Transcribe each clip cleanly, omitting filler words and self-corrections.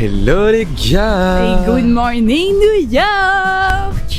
Hello les gars. Et good morning New York.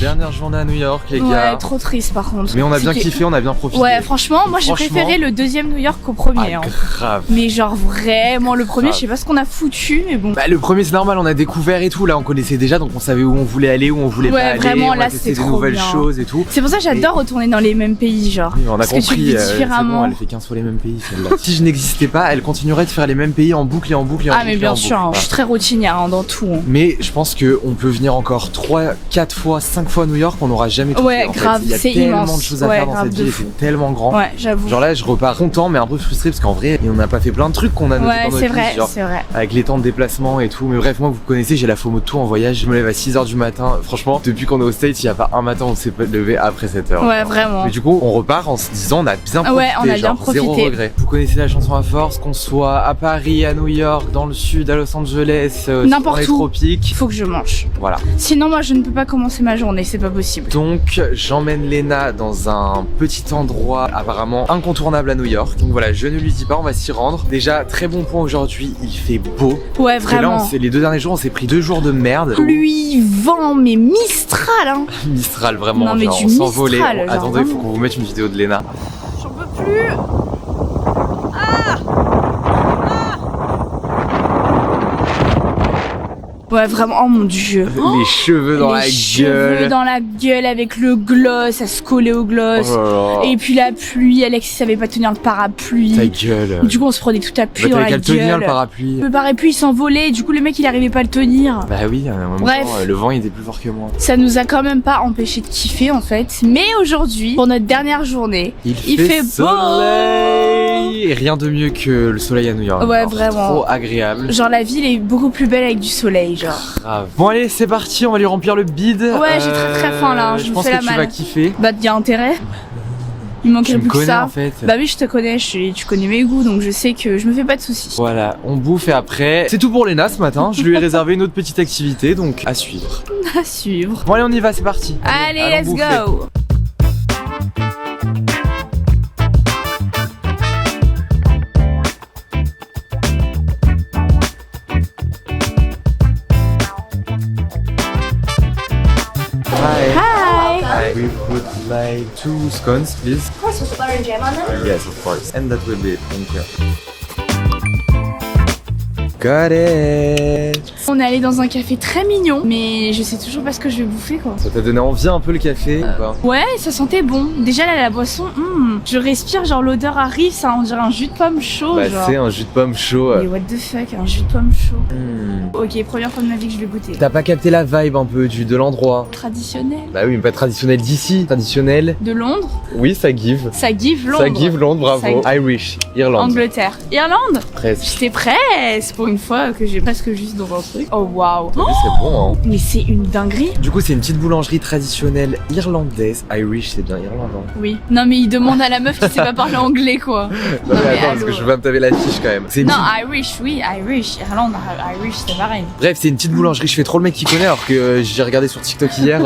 Dernière journée à New York les gars. Ouais, trop triste par contre. Mais on a bien kiffé, on a bien profité. Ouais, franchement, moi j'ai préféré le deuxième New York qu'au premier. Ah, hein. grave. Mais genre vraiment, le premier, Grave. je sais pas ce qu'on a foutu, mais bon. Bah le premier c'est normal, on a découvert et tout, là on connaissait déjà donc on savait où on voulait aller, où on voulait pas aller. Vraiment, on là a testé c'était des trop nouvelles bien. choses et tout. C'est pour ça que j'adore retourner dans les mêmes pays, genre. Oui, on a parce compris, que tu le vis c'est différemment. bon, elle fait 15 fois les mêmes pays celle-là. Si je n'existais pas, elle continuerait de faire les mêmes pays en boucle et en boucle et en Ah boucle. mais et bien en sûr, boucle. hein, je suis très routinière hein, dans tout. Hein. Mais je pense qu'on peut venir encore 3, 4 fois, 5 fois à New York, on n'aura jamais tout Ouais, fait. En grave, fait, il y a c'est tellement immense. de choses à Ouais, faire dans grave cette de ville et fou. c'est tellement grand. Ouais, j'avoue. Genre là, je repars content mais un peu frustré parce qu'en vrai, on n'a pas fait plein de trucs qu'on a noté Ouais, dans notre c'est liste, vrai, genre, c'est vrai. avec les temps de déplacement et tout. Mais bref, moi, vous connaissez, j'ai la FOMO de tout en voyage. Je me lève à 6h du matin. Franchement, depuis qu'on est au States, il n'y a pas un matin où on s'est pas levé après 7h. Ouais, vraiment. Mais du coup, on repart en se disant, on a bien profité. Ouais, on a bien genre, zéro profité. regret. Vous connaissez la chanson à force, qu'on soit à Paris, à New York, dans le sud, à Los Angeles, N'importe dans les où. tropiques. Il faut que je mange. Voilà. Sinon, moi, je ne peux pas commencer ma journée, c'est pas possible. Donc j'emmène Léna dans un petit endroit apparemment incontournable à New York. Donc voilà, je ne lui dis pas, on va s'y rendre. Déjà très bon point aujourd'hui, il fait beau. Ouais, Parce que là, vraiment. les 2 derniers jours, on s'est pris 2 jours de merde. Pluie, vent, mais Mistral, hein. Mistral vraiment, Non, mais genre, du on s'envolait. Mistral, genre, Attendez, il faut vraiment. qu'on vous mette une vidéo de Léna. J'en peux plus. Ouais, vraiment, oh mon dieu. Les cheveux dans Les la cheveux gueule. dans la gueule avec le gloss, à se coller au gloss. Oh là là. Et puis la pluie, Alexis savait pas tenir le parapluie. Ta gueule. Du coup, on se prenait toute la pluie Bah, dans t'avais la qu'à le tenir gueule. le parapluie. Le parapluie s'envolait, du coup le mec il arrivait pas à le tenir. Bah oui, en même Bref. temps, le vent il était plus fort que moi. Ça nous a quand même pas empêché de kiffer en fait. Mais aujourd'hui, pour notre dernière journée, il fait beau. soleil. Et rien de mieux que le soleil à New York. Ouais, Genre, vraiment. Trop agréable. Genre la ville est beaucoup plus belle avec du soleil, genre. Grave. Bon allez, c'est parti, on va lui remplir le bide. Ouais, j'ai très faim, là, je me pense fais que la tu malle. vas kiffer. Bah y a intérêt. Il manquerait Tu me plus que connais ça. en fait. Bah oui, je te connais, tu connais mes goûts, donc je sais que je me fais pas de soucis. Voilà, on bouffe et après, c'est tout pour Léna ce matin. Je lui ai réservé une autre petite activité, donc à suivre. À suivre. Bon allez, on y va, c'est parti. Allez, allons let's bouffer. go. Hi. Hi. We would like 2 scones, please. Of course, with butter and jam on them. Yes, of course. And that will be it. Thank you. Got it. On est allé dans un café très mignon, mais je sais toujours pas ce que je vais bouffer quoi. Ça t'a donné envie un peu le café ou pas? Ouais, ça sentait bon. Déjà là, la boisson, je respire, genre l'odeur arrive, ça on dirait un jus de pomme chaud. Bah genre. c'est un jus de pomme chaud. Mais what the fuck, un jus de pomme chaud. Hmm. Ok, première fois de ma vie que je vais goûter. T'as pas capté la vibe un peu de l'endroit? Traditionnel. Bah oui, mais pas traditionnel d'ici. Traditionnel. De Londres, Oui, ça give. ça give Londres. Ça give Londres, bravo. Ça- Irish, Irlande. Angleterre. Irlande. Presque. J'étais presque pour une fois que j'ai presque juste dans un truc. Oh waouh. T'as vu, c'est bon, hein. Mais c'est une dinguerie. Du coup, c'est une petite boulangerie traditionnelle irlandaise. Irish, c'est bien irlandais. Oui. Non mais il demande à la meuf qui sait pas parler anglais quoi. Non, Non, mais mais attends, parce allô. que je vais me taper la fiche quand même. C'est une Non, petite- Irish, oui, Irish. Irlande, Irish, c'est pareil. Bref, c'est une petite boulangerie. Je fais trop le mec qui connaît alors que j'ai regardé sur TikTok hier.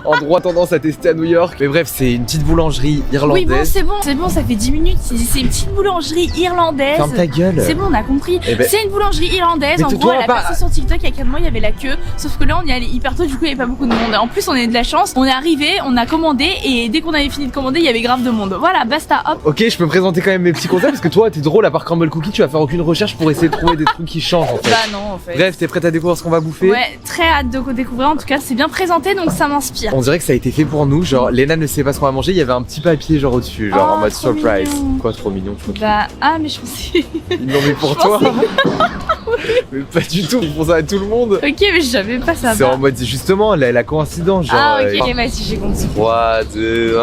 Endroit tendance à tester à New York. Mais bref, c'est une petite boulangerie irlandaise. Oui, bon, c'est bon, ça fait 10 minutes. C'est une petite boulangerie irlandaise. Ferme ta gueule. C'est bon, on a compris. Eh ben- C'est une boulangerie irlandaise. Mais En toi, gros, elle a pas- passé sur TikTok il y a 4 mois, il y avait la queue. Sauf que là, on y allait hyper tôt, du coup, il y avait pas beaucoup de monde. En plus, on a eu de la chance. On est arrivé, on a commandé et dès qu'on avait fini de commander, il y avait grave de monde. Voilà, basta, hop. Ok, je peux présenter quand même mes petits concepts parce que toi, t'es drôle à part Crumble Cookie, tu vas faire aucune recherche pour essayer de trouver des trucs qui changent en fait. Bah non, en fait. Bref, t'es prête à découvrir ce qu'on va bouffer? Ouais, très hâte de découvrir. En tout cas, c'est bien présenté, donc ça m'inspire. On dirait que ça a été fait pour nous, genre Léna ne sait pas ce qu'on va manger, il y avait un petit papier genre au-dessus, genre Oh, en mode trop surprise. mignon. Quoi, trop mignon, tu vois. Bah, ah, mais je pensais. Ils l'ont mis pour Je toi. pensais- Mais pas du tout, ils font ça à tout le monde. Ok, mais je savais pas ça. C'est en mode justement la coïncidence, genre. Ah, ok, vas-y, j'ai compris. 3, 2, 1.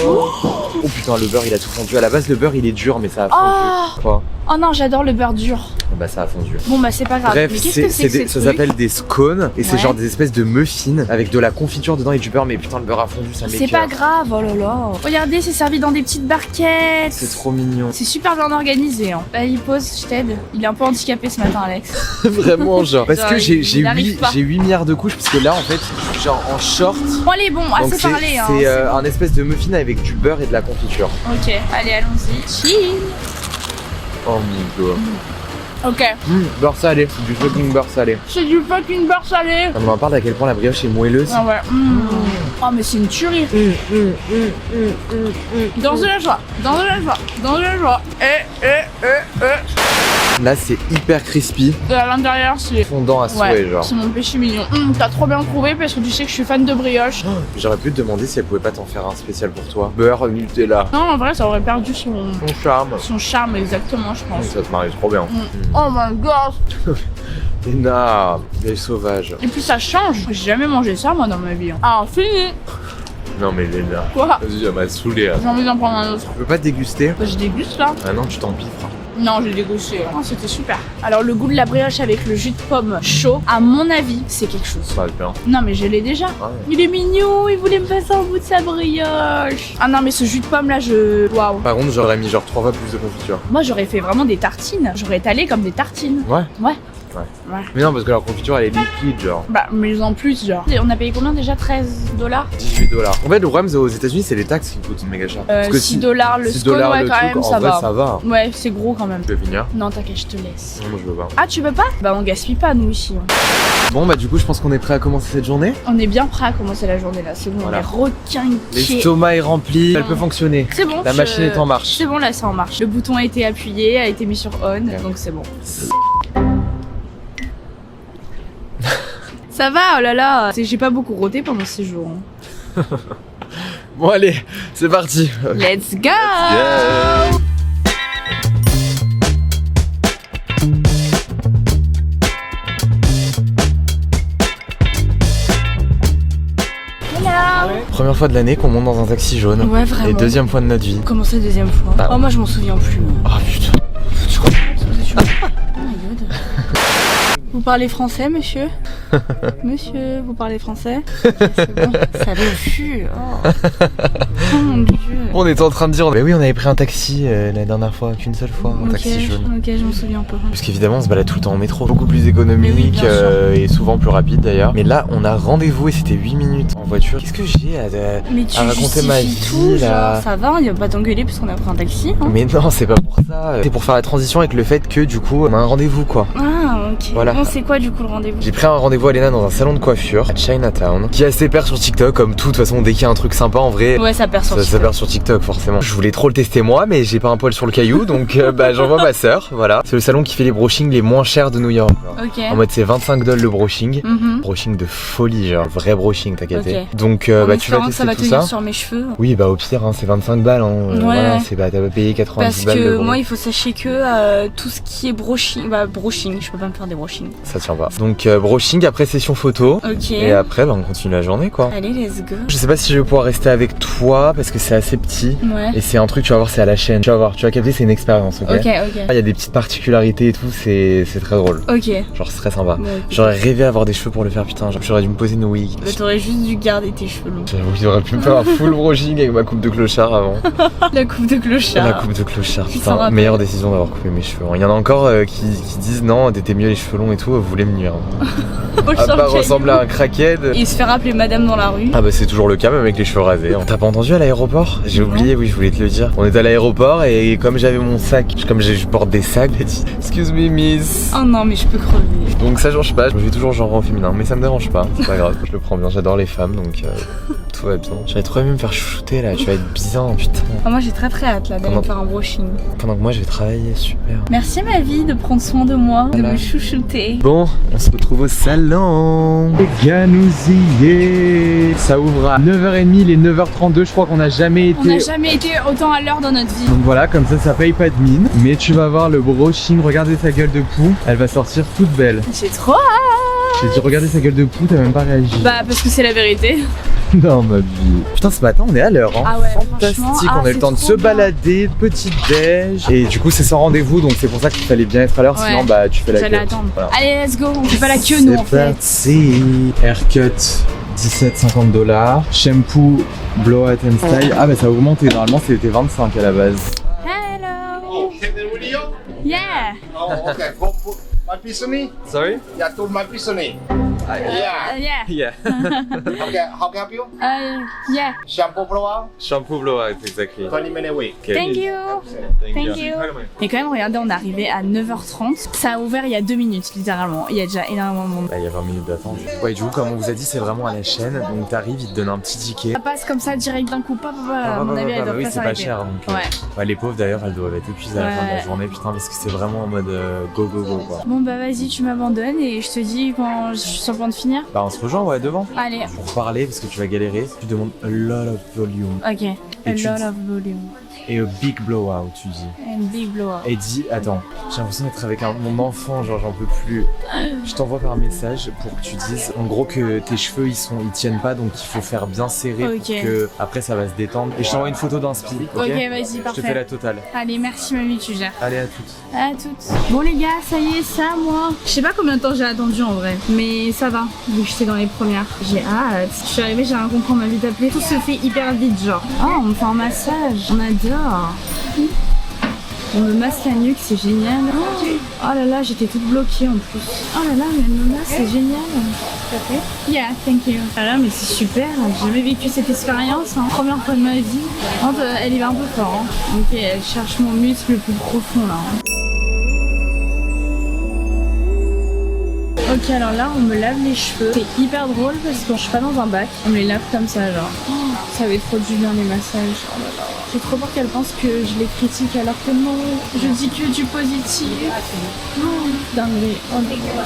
Oh putain, le beurre il a tout fondu. À la base, le beurre il est dur, mais ça a fondu. Quoi? Oh non, j'adore le beurre dur. Bah, ça a fondu. Bon, bah, c'est pas grave. Bref, mais qu'est-ce que c'est que ça ce truc s'appelle des scones et c'est Ouais. genre des espèces de muffins avec de la confiture dedans et du beurre. Mais putain, le beurre a fondu, ça C'est m'écoeure. pas grave, oh là là. Regardez, c'est servi dans des petites barquettes. C'est trop mignon. C'est super bien organisé. Hein. Bah, il pose, je t'aide. Il est un peu handicapé ce matin, Alex. Vraiment, genre. Parce Genre, que il n'arrive pas. j'ai 8 milliards de couches parce que là, en fait, je suis genre en short. Bon, allez, bon, Donc assez parlé. Hein. c'est un espèce de muffin avec du beurre et de la confiture. Ok, allez, allons-y. Chill. Oh mon god. Ok. Beurre salé, du fucking beurre salé. C'est du fucking beurre salé. On m'en parle à quel point la brioche est moelleuse. Ah ouais. Oh mais c'est une tuerie. Dans de la joie, dans de la joie, dans de la joie. Là c'est hyper crispy. Et à l'intérieur c'est Fondant à souhait genre. C'est mon péché mignon. T'as trop bien trouvé parce que tu sais que je suis fan de brioche. J'aurais pu te demander si elle pouvait pas t'en faire un spécial pour toi. Beurre, Nutella. Non en vrai ça aurait perdu son charme. Son charme exactement je pense. Ça te marie trop bien. Oh my god. Léna, vieille sauvage. Et puis ça change. J'ai jamais mangé ça moi dans ma vie. Ah fini. Non mais Léna. Quoi? Vas-y, elle m'a saoulé. J'ai envie d'en prendre un autre. Tu peux pas déguster? Bah, je déguste là. Ah non, tu t'empiffres. Non, j'ai dégusté. Oh, c'était super. Alors le goût de la brioche avec le jus de pomme chaud, à mon avis, c'est quelque chose. Ça va bien. Non mais je l'ai déjà. Ah ouais. Il est mignon, il voulait me passer au bout de sa brioche. Ah non mais ce jus de pomme là, waouh. Par contre, j'aurais mis genre 3 fois plus de confiture. Moi j'aurais fait vraiment des tartines. J'aurais étalé comme des tartines. Ouais. Ouais. Ouais. Mais non, parce que la confiture elle est liquide, genre. Bah, mais en plus, genre. Et on a payé combien déjà? 13$? 18$. En fait, le problème, c'est aux États-Unis, c'est les taxes qui coûtent méga cher. Parce que 6$ le 6 scone, ouais, le quand truc, même, en ça vrai, va. ça va. Ouais, c'est gros quand même. Tu veux finir? Non, t'inquiète, je te laisse. Non, moi je veux pas. Ah, tu veux pas? Bah, on gaspille pas, nous, ici. Bon, bah, du coup, je pense qu'on est prêt à commencer cette journée. On est bien prêt à commencer la journée là, c'est bon, Voilà. on est requinqués. L'estomac est rempli, elle peut fonctionner. C'est bon. La machine est en marche. C'est bon, là, c'est en marche. Le bouton a été appuyé, a été mis sur on, donc c'est bon. Ça va, oh là là. J'ai pas beaucoup roté pendant ce séjour. Hein. Bon, allez, c'est parti. Let's go. Première fois de l'année qu'on monte dans un taxi jaune. Ouais, vraiment. Et deuxième fois de notre vie. Comment ça, deuxième fois? Bah, oh, moi je m'en souviens plus. Oh putain. Oh my god. Vous parlez français, monsieur? Monsieur, vous parlez français? C'est bon, ça le fut. Oh mon dieu. On était en train de dire, mais oui, on avait pris un taxi la dernière fois, qu'une seule fois, un taxi jaune. Ok, je m'en souviens pas. Parce qu'évidemment, on se balade tout le temps en métro, beaucoup plus économique Oui, bien sûr. et souvent plus rapide d'ailleurs. Mais là, on a rendez-vous et c'était 8 minutes en voiture. Qu'est-ce que j'ai Mais tu à raconter ma vie tout, là? genre, ça va, il va pas t'engueuler parce qu'on a pris un taxi. Hein. Mais non, c'est pas pour ça. C'est pour faire la transition avec le fait que du coup, on a un rendez-vous quoi. Ah, ok. Voilà. Bon, c'est quoi du coup le rendez-vous? J'ai pris un rendez-vous à Léna dans un salon de coiffure à Chinatown qui a ses pairs sur TikTok comme tout. De toute façon, dès qu'il y a un truc sympa en vrai, Ouais, ça perd sur ça perd sur TikTok forcément. Je voulais trop le tester moi, mais j'ai pas un poil sur le caillou donc bah j'envoie ma sœur. Voilà. C'est le salon qui fait les brushings les moins chers de New York. Genre. Ok. En mode c'est 25$ le brushing. Mhm. Brushing de folie, genre vrai brushing, t'as capté. Ok. Donc En bah tu vas espérant que ça tester va tout tenir ça. sur mes cheveux. Oui bah au pire hein, c'est 25 balles hein. Voilà, c'est bah t'as pas payé 90 Parce balles. que le moi, il faut sachez que tout ce qui est brushing, je peux pas me faire des brushing. Ça tient pas. Donc brushing après session photo. Ok. Et après bah on continue la journée quoi. Allez, let's go. Je sais pas si je vais pouvoir rester avec toi parce que c'est assez petit. Ouais. Et c'est un truc, tu vas voir, c'est à la chaîne. Tu vas voir, tu vas capter, c'est une expérience, ok? Ok, ok. Il y a des petites particularités et tout, c'est très drôle. Ok. Genre, c'est très sympa. Bon, ok. J'aurais rêvé d'avoir des cheveux pour le faire, putain. J'aurais dû me poser une wig. Bah, t'aurais juste dû garder tes cheveux longs. J'avoue, j'aurais pu me faire un full brushing avec ma coupe de clochard avant. La coupe de clochard. La coupe de clochard, Qui s'en putain. rappelle. Meilleure décision d'avoir coupé mes cheveux. Il y en a encore qui disent non, t'étais mieux les cheveux longs et tout, vous voulez me nuire. À part ressembler à un crackhead. Et se faire appeler madame dans la rue. Ah bah c'est toujours le cas même avec les cheveux rasés. T'as pas entendu à l'aéroport? J'ai oublié, oui je voulais te le dire. On était à l'aéroport et comme j'avais mon sac, comme je porte des sacs, j'ai dit excuse me miss. Oh non mais je peux crever. Donc ça change pas, je me fais toujours genre en féminin, mais ça me dérange pas, c'est pas grave, je le prends bien, j'adore les femmes donc tout va bien. J'avais trop aimé me faire chouchouter là, tu vas être bien putain. Oh, moi j'ai très hâte là d'aller Comment- faire un brushing. Pendant que moi je vais travailler, super. Merci ma vie de prendre soin de moi, de Voilà. me chouchouter. Bon, on se retrouve au salon. Les gars, nous y est. Ça ouvre à 9h30, les 9h32, je crois qu'on n'a jamais été. On n'a jamais été autant à l'heure dans notre vie. Donc voilà, comme ça paye pas de mine. Mais tu vas voir le brushing, regardez sa gueule de poux, elle va sortir toute belle. J'ai trop hâte. J'ai dit regardez sa gueule de poux, t'as même pas réagi. Bah parce que c'est la vérité. Non ma vie. Putain ce matin on est à l'heure hein. Ah ouais, Fantastique, franchement, on a eu c'est le temps de trop se bien. balader, petite déj. Et du coup c'est sans rendez-vous donc c'est pour ça qu'il fallait bien être à l'heure, Ouais. sinon bah tu fais la queue. J'allais attendre. Voilà. Allez let's go, on fait pas la queue nous en C'est fait. parti. Haircut 17,50$. Shampoo Blowout and Style. Ah bah ça a augmenté, normalement c'était 25 à la base. Hello. Yeah. Oh, okay. My piece of me? Sorry? Yeah, to my piece of me. Yeah. Yeah. Yeah. Okay, how can I help you? Yeah. Shampoo blowout, Shampoo blowout, exactly. 20 minutes wait. Okay. Thank you. Thank you. Et quand même, regardez, on est arrivé à 9h30. Ça a ouvert il y a 2 minutes, littéralement. Il y a déjà énormément de monde. Bah, il y a 20 minutes d'attente. Ouais, du coup, comme on vous a dit, c'est vraiment à la chaîne. Donc t'arrives, ils te donnent un petit ticket. Ça passe comme ça direct d'un coup, à mon avis, elle doit oui, pas c'est pas s'arrêter. cher. Donc, Ouais. ouais, les pauvres d'ailleurs, elles doivent être épuisées à la fin de la Ouais. journée, putain, parce que c'est vraiment en mode go go go quoi. Bon bah vas-y, tu m'abandonnes et je te dis quand je suis sur le point de finir. Bah, on se rejoint, ouais, devant. Allez, Pour parler, parce que tu vas galérer, tu demandes a lot of volume. ok. A Et tu lot dis- of volume Et a big blowout, tu dis. and big blowout. Et dis, attends, j'ai l'impression d'être avec mon enfant, genre j'en peux plus. Je t'envoie par message pour que tu dises, en gros, que tes cheveux ils tiennent pas, donc il faut faire bien serré Ok. pour que après ça va se détendre. Et je t'envoie une photo d'inspi, ok? Ok, vas-y, Je te parfait. fais la totale. Allez, merci mamie, tu gères. Allez, à toutes. À toutes. Bon les gars, ça y est, ça moi. Je sais pas combien de temps j'ai attendu en vrai, mais ça va, vu que j'étais dans les premières. J'ai hâte. Je suis arrivée, j'ai rien compris, on m'a vite appelé. Tout se fait hyper vite, genre. Oh, on me fait un massage, on adore. On me masse la nuque, c'est génial. Oh là là, j'étais toute bloquée en plus. Oh là là, mais elle me masse, c'est génial. Yeah, thank you. Ah là, mais c'est super, j'ai jamais vécu cette expérience. Hein. Première fois de ma vie. Elle y va un peu fort. Hein. Ok, elle cherche mon muscle le plus profond là. Ok, alors là, on me lave les cheveux. C'est hyper drôle parce que je suis pas dans un bac. On me les lave comme ça, genre. Oh, ça avait trop du bien les massages. Oh là là. J'ai trop peur qu'elle pense que je les critique alors que non. Je dis que du positif. Oh, dinguerie. Oh là là.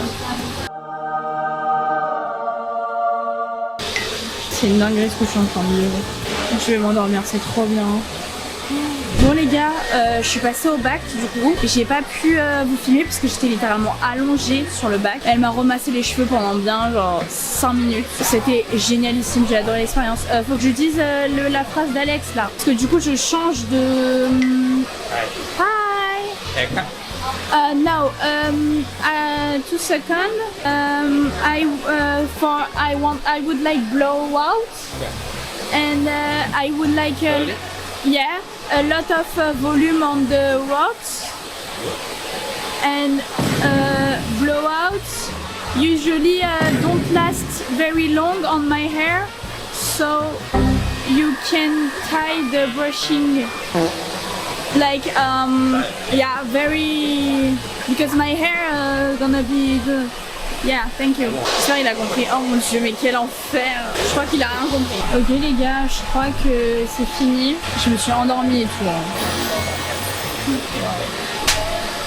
C'est une dinguerie ce que je suis en train de vivre. Je vais m'endormir, c'est trop bien. Bon les gars, je suis passée au bac du coup. J'ai pas pu vous filmer parce que j'étais littéralement allongée sur le bac. Elle m'a remassé les cheveux pendant bien genre 5 minutes. C'était génialissime, j'ai adoré l'expérience. Faut que je dise la phrase d'Alex là. Parce que du coup je change de... Hi. Now, 2 seconds. I would like blowout, and I would like yeah, a lot of volume on the rocks, and blowouts usually don't last very long on my hair, so you can tie the brushing. Like yeah, very, because my hair gonna be good. Yeah, thank you. J'espère qu'il a compris. Oh mon dieu, mais quel enfer. Je crois qu'il a rien compris. Ok les gars, je crois que c'est fini. Je me suis endormie et tout. Hein.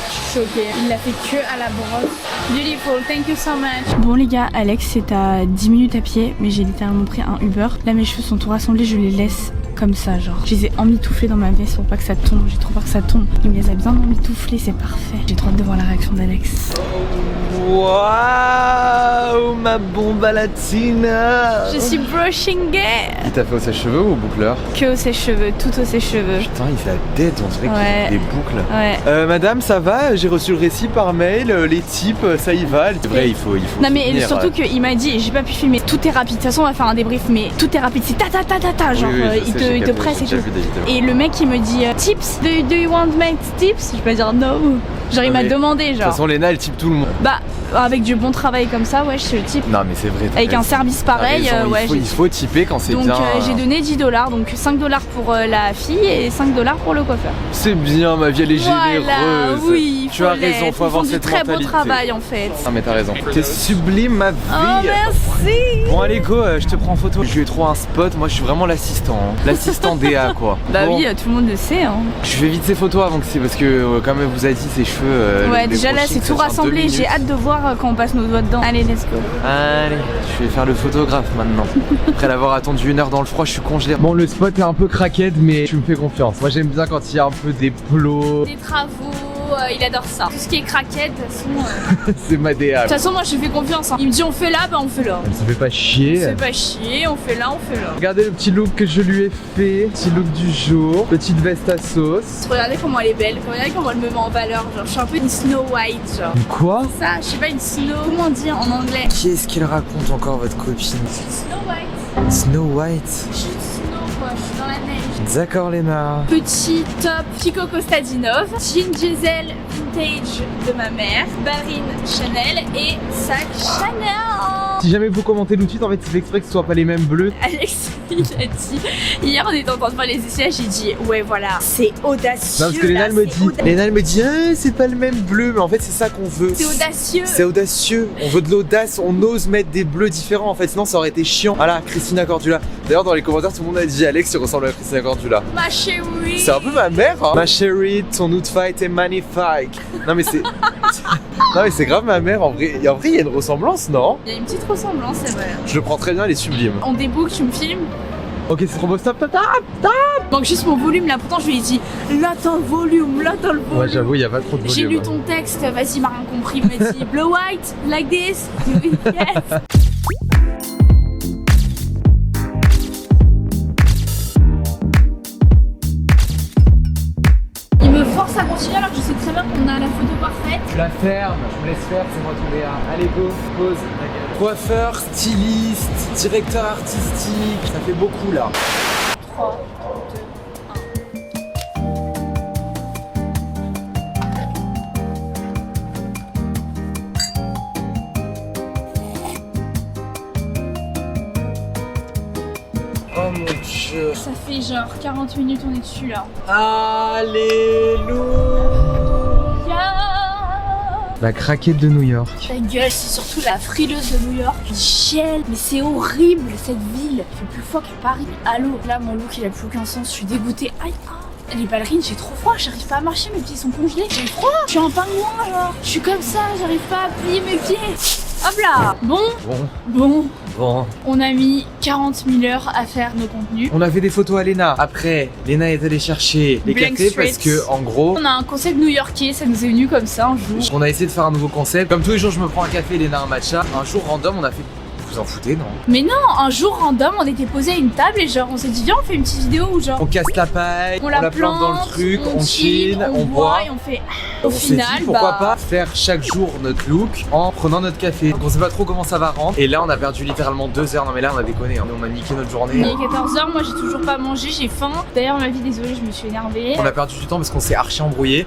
Je suis choquée. Il l'a fait que à la brosse. Beautiful, thank you so much. Bon les gars, Alex c'est à 10 minutes à pied, mais j'ai littéralement pris un Uber. Là mes cheveux sont tout rassemblés, je les laisse comme ça, genre. Je les ai emmitouflés dans ma veste pour pas que ça tombe. J'ai trop peur que ça tombe. Il me les a bien emmitouflés, c'est parfait. J'ai trop hâte de voir la réaction d'Alex. Waouh, ma bombe à latina. Je suis brushing gay. Il t'a fait au sèche-cheveux ou au boucleur? Que au sèche-cheveux, tout au sèche-cheveux. Putain, il fait la tête, on dirait qu'il Ouais. fait des boucles. Ouais. Madame, ça va? J'ai reçu le récit par mail, les types, ça y va. C'est vrai, il faut Non mais soutenir, surtout qu'il m'a dit, j'ai pas pu filmer, tout est rapide. De toute façon on va faire un débrief, mais tout est rapide, c'est ta ta ta ta ta, genre Oui, oui, je sais, il te j'ai presse et déjà tout. vu des vidéos. Et le mec il me dit tips, do you want my tips? Je vais pas dire no. Genre il m'a Mais, demandé De toute genre. façon, Léna, elle type tout le monde. Bah avec du bon travail comme ça, ouais je suis le type. Non, mais c'est vrai. t'as Avec un raison. service T'as pareil, raison, ouais. il faut typer quand c'est Donc bien. j'ai donné $10, donc $5 pour la fille et $5 pour le coiffeur. C'est bien, ma vie, elle est Voilà, généreuse. oui, tu as raison, faut avoir cette du très beau mentalité. travail en fait. Non, mais t'as raison. T'es sublime, ma vie. Oh merci. Bon, allez, go, je te prends en photo. Je lui ai trouvé un spot. Moi, je suis vraiment l'assistant. Hein. L'assistant DA, quoi. Bah Bon, oui, tout le monde le sait. Hein. Je fais vite ces photos avant que c'est parce que, comme elle vous a dit, ses cheveux. Ouais, les déjà là brushing, c'est ça tout tient 2 rassemblé. J'ai minutes. hâte de voir quand on passe nos doigts dedans. Allez, let's go. Allez, je vais faire le photographe maintenant. Après l'avoir attendu 1 heure dans le froid, je suis congelé. Bon, le spot est un peu craquette, mais tu me fais confiance. Moi, j'aime bien quand il y a un peu des plots. Des travaux, il adore ça. Tout ce qui est craquette, de toute façon. C'est ma DA. De toute façon, moi je lui fais confiance. Hein. Il me dit on fait là, bah on fait là. Elle se fait pas chier. C'est pas chier, on fait là, on fait là. Regardez le petit look que je lui ai fait. Petit look du jour. Petite veste à sauce. Regardez comment elle est belle, regardez comment elle me met en valeur. Genre, je suis un peu une Snow White, genre. Quoi? Ça, je sais pas, une Snow, comment dire en anglais? Qu'est-ce qu'elle raconte encore, votre copine? Snow White. Snow White. Je suis une Snow, quoi, je suis dans la neige. D'accord, Léna. Petit top Chico Kostadinov, jean diesel vintage de ma mère, ballerine Chanel et sac Chanel. Si jamais vous commentez tout de suite, en fait c'est exprès que ce soit pas les mêmes bleus. Alex, il a dit, hier on était en train de faire les essayages, j'ai dit ouais voilà, c'est audacieux. Non parce que Léna elle me dit, ah, c'est pas le même bleu, mais en fait c'est ça qu'on veut. C'est audacieux. C'est audacieux, on veut de l'audace, on ose mettre des bleus différents en fait, sinon ça aurait été chiant. Voilà, Christina Cordula. D'ailleurs dans les commentaires tout le monde a dit Alex tu ressembles à Christina Cordula. Ma chérie. C'est un peu ma mère hein. Ma chérie, ton outfit est magnifique. Non mais c'est... Non mais c'est grave ma mère en vrai. Il y a une ressemblance non? Il y a une petite ressemblance c'est vrai. Je le prends très bien, elle est sublime. On débook, tu me filmes? Ok c'est trop beau, stop. Manque juste mon volume là, pourtant je lui ai dit là t'as le volume, là t'as le volume. Ouais j'avoue il y a pas trop de volume. J'ai lu ton texte, vas-y m'a rien compris, il m'a dit blue white, like this, yes. Il me force à continuer alors que je sais très bien qu'on a la photo parfaite. Tu la fermes, je me laisse faire, c'est moi ton DA. Allez go, pose, ta gueule. Coiffeur, styliste, directeur artistique, ça fait beaucoup là. 3, 2, 1. Oh mon dieu. Ça fait genre 40 minutes on est dessus là. Alléluia. La craquette de New York. Ta gueule, c'est surtout la frileuse de New York. Gel, mais c'est horrible cette ville. Il fait plus froid que Paris. Allô, là mon look il a plus aucun sens, je suis dégoûtée. Aïe, ah. Les ballerines, j'ai trop froid, j'arrive pas à marcher, mes pieds sont congelés. J'ai froid, je suis un pingouin genre. Je suis comme ça, j'arrive pas à plier mes pieds. Hop là. Bon, on a mis 40 000 heures à faire nos contenus. On a fait des photos à Léna. Après, Léna est allée chercher les Blank cafés Street. parce que en gros, On a un concept new-yorkais, ça nous est venu comme ça un jour. on a essayé de faire un nouveau concept. Comme tous les jours, je me prends un café, Léna un matcha. Un jour random, on a fait. Vous en foutez, non? Mais non, un jour random, on était posé à une table et genre on s'est dit viens on fait une petite vidéo où genre On casse la paille, on la plante dans le truc, on chill, on boit. et on fait On au s'est final dit pourquoi pas faire chaque jour notre look en prenant notre café. Donc on sait pas trop comment ça va rendre. Et là on a perdu littéralement 2 heures. Non mais là on a déconné, hein. On a niqué notre journée. Il est 14h, moi j'ai toujours pas mangé, j'ai faim. D'ailleurs ma vie désolée, je me suis énervée. On a perdu du temps parce qu'on s'est archi embrouillé.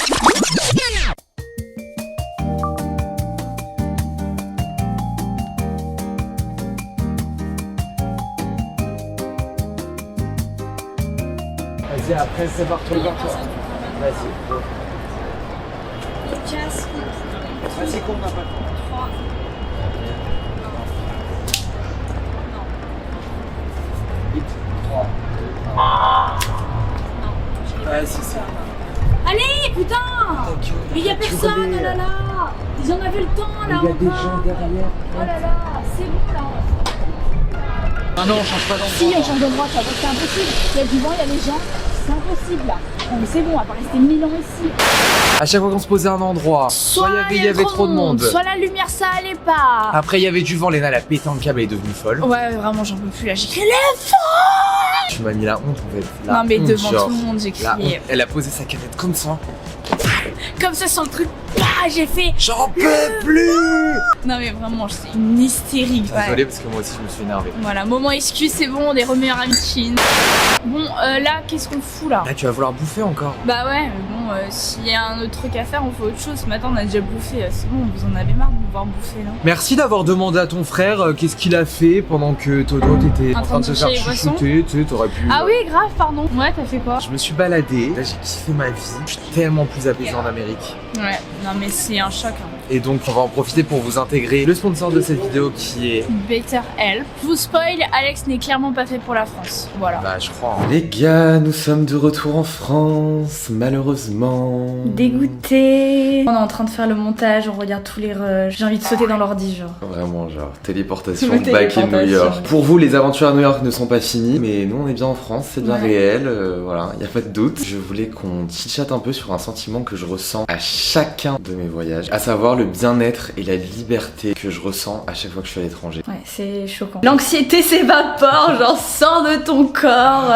Vas-y après sépare-toi. Vas-y. Casse. Vas-y qu'on n'a pas le temps. 3. Vite. 3. Vas-y c'est ça. Allez putain. Mais y a personne, oh là là. Ils en avaient le temps là. Il y a des gens derrière. Oh là là, c'est bon là. Ah non on change pas d'endroit. Si on change d'endroit, ça va, c'est impossible. Il y a du vent, il y a les gens. C'est impossible là. Non mais c'est bon, on va pas rester 1000 ans ici. À chaque fois qu'on se posait à un endroit, soit il y avait trop de monde, soit la lumière ça allait pas. Après il y avait du vent, Léna elle a pété un câble, elle est devenue folle. Ouais vraiment j'en peux plus là, j'ai crié les folle. Tu m'as mis la honte en fait. Non mais devant genre, tout le monde j'ai la crié. honte. Elle a posé sa canette comme ça. Comme ça sans le truc, j'ai fait. J'en peux plus. Non mais vraiment c'est une hystérie. Désolé parce que moi aussi je me suis énervé. Voilà, moment excuse, c'est bon, on est remeilleurs amis de Chine. Bon là qu'est-ce qu'on fout là? Là tu vas vouloir bouffer encore. Bah ouais, mais bon, s'il y a un autre truc à faire, on fait autre chose. Ce matin, on a déjà bouffé. C'est bon, vous en avez marre de nous voir bouffer là. Merci d'avoir demandé à ton frère qu'est-ce qu'il a fait pendant que Toto t'étais en train de se faire chouchouter. Tu sais, t'aurais pu. Ah oui, grave, pardon. Ouais, t'as fait quoi? Je me suis baladé. Là, j'ai kiffé ma vie. Je suis tellement plus apaisé en Amérique. Ouais, non mais c'est un choc. Hein. Et donc, on va en profiter pour vous intégrer le sponsor de cette vidéo qui est BetterHelp. Je vous spoil, Alex n'est clairement pas fait pour la France. Voilà. Bah, je crois. Hein. Les gars, nous sommes de retour en France, malheureusement. Dégoûté. On est en train de faire le montage, on regarde tous les rushs. J'ai envie de sauter dans l'ordi, genre. Vraiment, genre, téléportation back in New York. Pour vous, les aventures à New York ne sont pas finies, mais nous, on est bien en France, c'est bien réel, voilà, y a pas de doute. Je voulais qu'on chit-chatte un peu sur un sentiment que je ressens à chacun de mes voyages, à savoir le bien-être et la liberté que je ressens à chaque fois que je suis à l'étranger. Ouais, c'est choquant. L'anxiété s'évapore, genre sort de ton corps,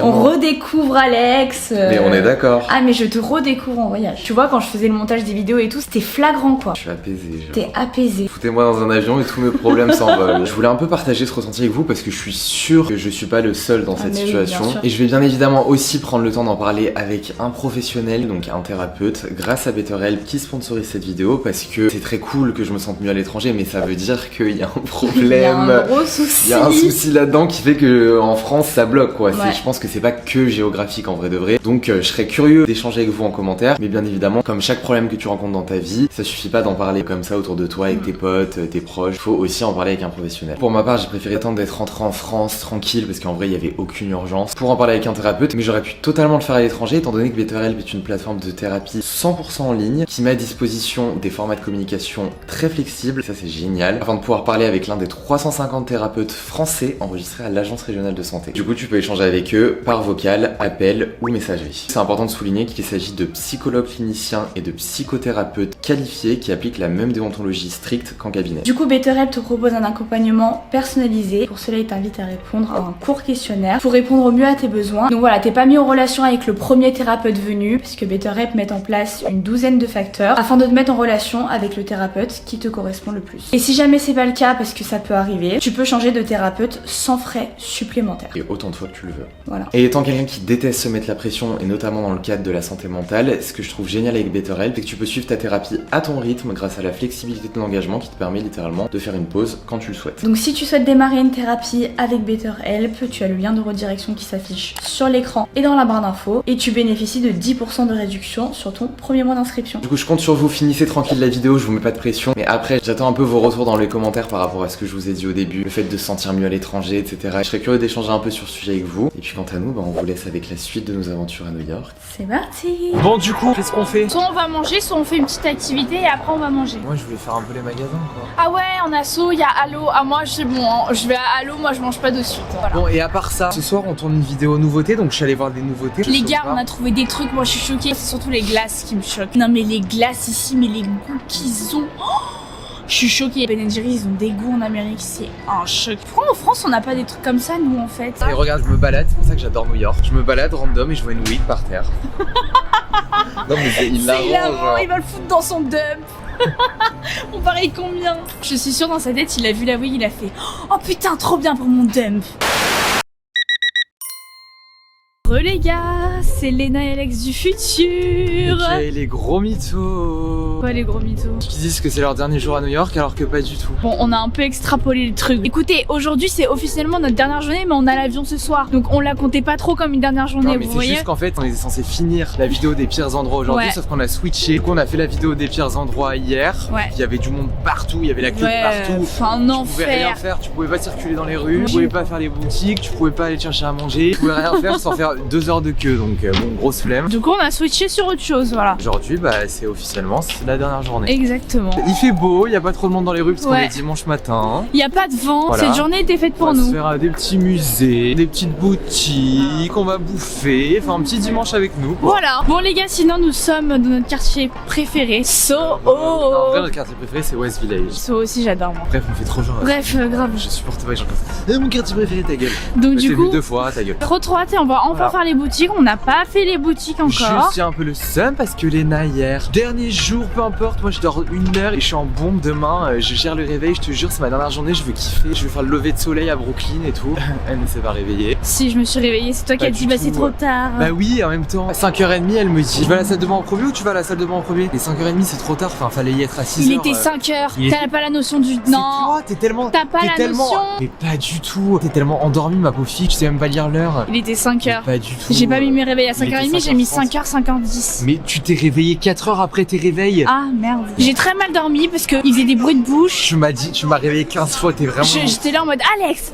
on redécouvre Alex. Mais on est d'accord. Ah mais je te redécouvre en voyage. Tu vois, quand je faisais le montage des vidéos et tout, c'était flagrant quoi. Je suis apaisé, genre. T'es apaisé. Foutez-moi dans un avion et tous mes problèmes s'envolent. Je voulais un peu partager ce ressenti avec vous parce que je suis sûr que je suis pas le seul dans cette situation. Oui, et je vais bien évidemment aussi prendre le temps d'en parler avec un professionnel, donc un thérapeute, grâce à BetterHelp qui sponsorise cette vidéo parce parce que c'est très cool que je me sente mieux à l'étranger, mais ça veut dire qu'il y a un problème. Il y a un gros souci. Il y a un souci là-dedans qui fait que en France ça bloque quoi. Ouais. Je pense que c'est pas que géographique en vrai de vrai. Donc je serais curieux d'échanger avec vous en commentaire. Mais bien évidemment, comme chaque problème que tu rencontres dans ta vie, ça suffit pas d'en parler comme ça autour de toi avec tes potes, tes proches. Faut aussi en parler avec un professionnel. Pour ma part, j'ai préféré attendre d'être rentré en France tranquille parce qu'en vrai il y avait aucune urgence pour en parler avec un thérapeute. Mais j'aurais pu totalement le faire à l'étranger étant donné que BetterHelp est une plateforme de thérapie 100% en ligne qui met à disposition des formats de communication très flexibles. Ça c'est génial. Afin de pouvoir parler avec l'un des 350 thérapeutes français enregistrés à l'agence régionale de santé. Du coup, tu peux échanger avec eux par vocal, appel ou messagerie. C'est important de souligner qu'il s'agit de psychologues cliniciens et de psychothérapeutes qualifiés qui appliquent la même déontologie stricte qu'en cabinet. Du coup, BetterHelp te propose un accompagnement personnalisé. Pour cela, il t'invite à répondre à un court questionnaire pour répondre au mieux à tes besoins. Donc voilà, t'es pas mis en relation avec le premier thérapeute venu, puisque BetterHelp met en place une douzaine de facteurs afin de te mettre en relation avec le thérapeute qui te correspond le plus. Et si jamais c'est pas le cas, parce que ça peut arriver, tu peux changer de thérapeute sans frais supplémentaires. Et autant de fois que tu le veux. Voilà. Et étant quelqu'un qui déteste se mettre la pression, et notamment dans le cadre de la santé mentale, ce que je trouve génial avec BetterHelp, c'est que tu peux suivre ta thérapie à ton rythme grâce à la flexibilité de l'engagement qui te permet littéralement de faire une pause quand tu le souhaites. Donc si tu souhaites démarrer une thérapie avec BetterHelp, tu as le lien de redirection qui s'affiche sur l'écran et dans la barre d'infos, et tu bénéficies de 10% de réduction sur ton premier mois d'inscription. Du coup, je compte sur vous, finissez tranquille la vidéo, je vous mets pas de pression, mais après, j'attends un peu vos retours dans les commentaires par rapport à ce que je vous ai dit au début, le fait de se sentir mieux à l'étranger, etc. Je serais curieux d'échanger un peu sur ce sujet avec vous. Et puis quant à nous, on vous laisse avec la suite de nos aventures à New York. C'est parti. Bon, du coup, qu'est-ce qu'on fait? Soit on va manger, soit on fait une petite activité et après on va manger. Moi, je voulais faire un peu les magasins, quoi. Ah ouais, en asso, il y a Allo. Ah moi, c'est bon, hein. Je vais à Allo, moi je mange pas de suite. Voilà. Bon, et à part ça, ce soir, on tourne une vidéo nouveauté, donc je suis allé voir des nouveautés. Les gars, on a trouvé des trucs, moi je suis choquée. C'est surtout les glaces qui me choquent. Non mais les glaces ici, mais les goûts qu'ils ont. Oh, je suis choquée. Ben & Jerry's, ils ont des goûts en Amérique, c'est un choc. Pourquoi en France on n'a pas des trucs comme ça nous en fait? Et regarde, je me balade, c'est pour ça que j'adore New York. Je me balade random et je vois une weed par terre. Non mais c'est hilarant, il va le foutre dans son dump. On parie combien? Je suis sûre dans sa tête, il a vu la weed, il a fait oh putain, trop bien pour mon dump. Les gars, c'est Léna et Alex du futur. Ok, les gros mythos. Quoi les gros mythos? Qui disent que c'est leur dernier jour à New York alors que pas du tout. Bon, on a un peu extrapolé le truc. Écoutez, aujourd'hui c'est officiellement notre dernière journée, mais on a l'avion ce soir. Donc on la comptait pas trop comme une dernière journée, Non mais vous c'est voyez. juste qu'en fait on était censé finir la vidéo des pires endroits aujourd'hui, Ouais. sauf qu'on a switché. Du coup on a fait la vidéo des pires endroits hier. Ouais. Il y avait du monde partout, il y avait la queue Ouais, partout. enfin, Tu un pouvais rien enfer. faire, tu pouvais pas circuler dans les rues, tu pouvais pas faire les boutiques, tu pouvais pas aller chercher à manger, tu pouvais rien faire sans faire 2 heures de queue, donc bon, grosse flemme. Du coup on a switché sur autre chose, voilà. Aujourd'hui, bah c'est officiellement c'est la dernière journée. Exactement. Il fait beau, il y a pas trop de monde dans les rues parce qu'on Ouais. est dimanche matin. Il y a pas de vent, Voilà. cette journée était faite pour On va se nous. faire des petits musées, des petites boutiques, on va bouffer, enfin un petit dimanche avec nous. quoi. Voilà. Bon les gars, sinon nous sommes dans notre quartier préféré, Soho. Non, en vrai, notre quartier préféré c'est West Village. Soho aussi j'adore moi. Bref, on fait trop genre. Bref, grave. Je supporte pas les gens comme ça. Mon quartier préféré, ta gueule. Donc Je du t'ai coup, vu 2 fois, ta gueule. trop hâte et on va enfin Voilà. faire les boutiques. On n'a pas fait les boutiques encore. Juste, j'ai un peu le seum parce que Léna hier, dernier jour, peu importe, moi je dors 1 heure et je suis en bombe demain, je gère le réveil, je te jure, c'est ma dernière journée, je veux kiffer, je veux faire le lever de soleil à Brooklyn et tout. Elle ne s'est pas réveillée. Si je me suis réveillée, c'est toi qui Pas as du dit bah tout, c'est trop ouais. tard. Bah oui, en même temps, à 5h30, elle me dit, tu vas à la salle de bain en premier ou tu vas à la salle de bain en premier? Et 5h30, c'est trop tard, enfin, fallait y être à 6h. Il était 5h. il T'as était- pas la notion du. C'est Non. toi, t'es tellement. T'as pas t'es la tellement... notion. Mais pas du tout. T'es tellement endormie, ma pauvre fille, tu sais même pas lire l'heure. Il était 5h. Pas du tout. J'ai pas mis mes réveils à Il était 5h30, j'ai mis 5h30. 5h50. Mais tu t'es réveillé 4 heures après tes réveils. Ah merde. J'ai très mal dormi parce qu'il faisait des bruits de bouche. Tu m'as dit, tu m'as réveillé 15 fois, t'es vraiment. J'étais là en mode Alex.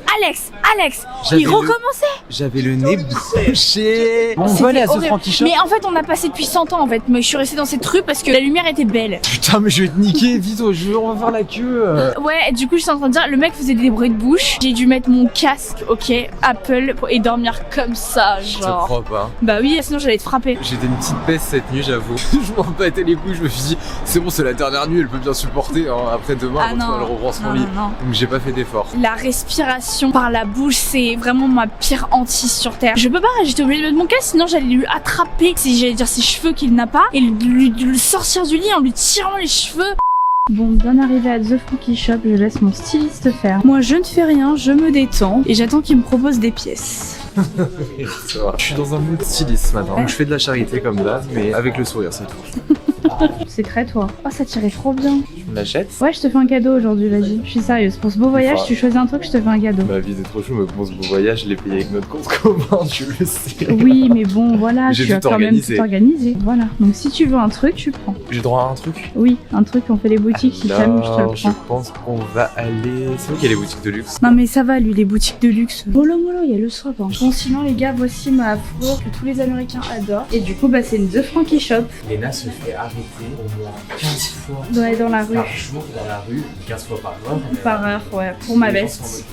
J'avais Il le- recommençait. J'avais le nez bouché. Bon, on C'était va aller à The horrible. Frankie Shop. Mais en fait, on a passé depuis 100 ans en fait. Mais je suis restée dans cette rue parce que la lumière était belle. Putain, mais je vais te niquer, vite, on va faire la queue. Ouais, du coup, je suis en train de dire, le mec faisait des bruits de bouche. J'ai dû mettre mon casque, ok, Apple, et dormir comme ça, Je te genre. crois pas. Bah oui, sinon j'allais être frappée. J'étais une petite peste cette nuit, j'avoue. Je m'en battais les couilles, je me suis dit, c'est bon, c'est la dernière nuit, elle peut bien supporter. Hein. Après demain, Ah non. elle reprend son Non, lit. non, non. Donc j'ai pas fait d'effort. La respiration par la bouche, c'est vraiment ma pire hantise sur terre. Je peux pas, j'étais obligée de mettre mon casque, sinon j'allais lui attraper, si j'allais dire ses cheveux qu'il n'a pas, et lui sortir du lit en lui tirant les cheveux. Bon, bien arrivé à The Frankie Shop, je laisse mon styliste faire. Moi, je ne fais rien, je me détends, et j'attends qu'il me propose des pièces. Ça va. Je suis dans un mood styliste ce matin. Donc je fais de la charité comme d'hab, mais avec le sourire, c'est tout. C'est très toi. Oh, ça tirait trop bien. Tu me l'achètes? Ouais, je te fais un cadeau aujourd'hui, vas-y. Je suis sérieuse. Pour ce beau voyage, tu choisis un truc, je te fais un cadeau. Ma vie c'est trop chou, mais bon, ce beau voyage, je l'ai payé avec notre compte commun, tu le sais. Oui, mais bon, voilà, J'ai tu as tout quand même organisé. tout organisé. Voilà. Donc si tu veux un truc, tu prends. J'ai droit à un truc? Oui, un truc, on fait les boutiques, si t'aimes, je te le Alors, je prends. pense qu'on va aller... C'est où qu'il y a les boutiques de luxe? Non mais ça va, lui, les boutiques de luxe. Mollo, il y a le swap. Hein. Bon, sinon, les gars, voici ma fourrure que tous les Américains adorent. Et du coup, bah, c'est une The Frankie Shop. Léna se fait arrêter au moins 15 fois Dans la rue. par jour dans la rue, 15 fois par heure. Par heure, ouais, pour ma veste.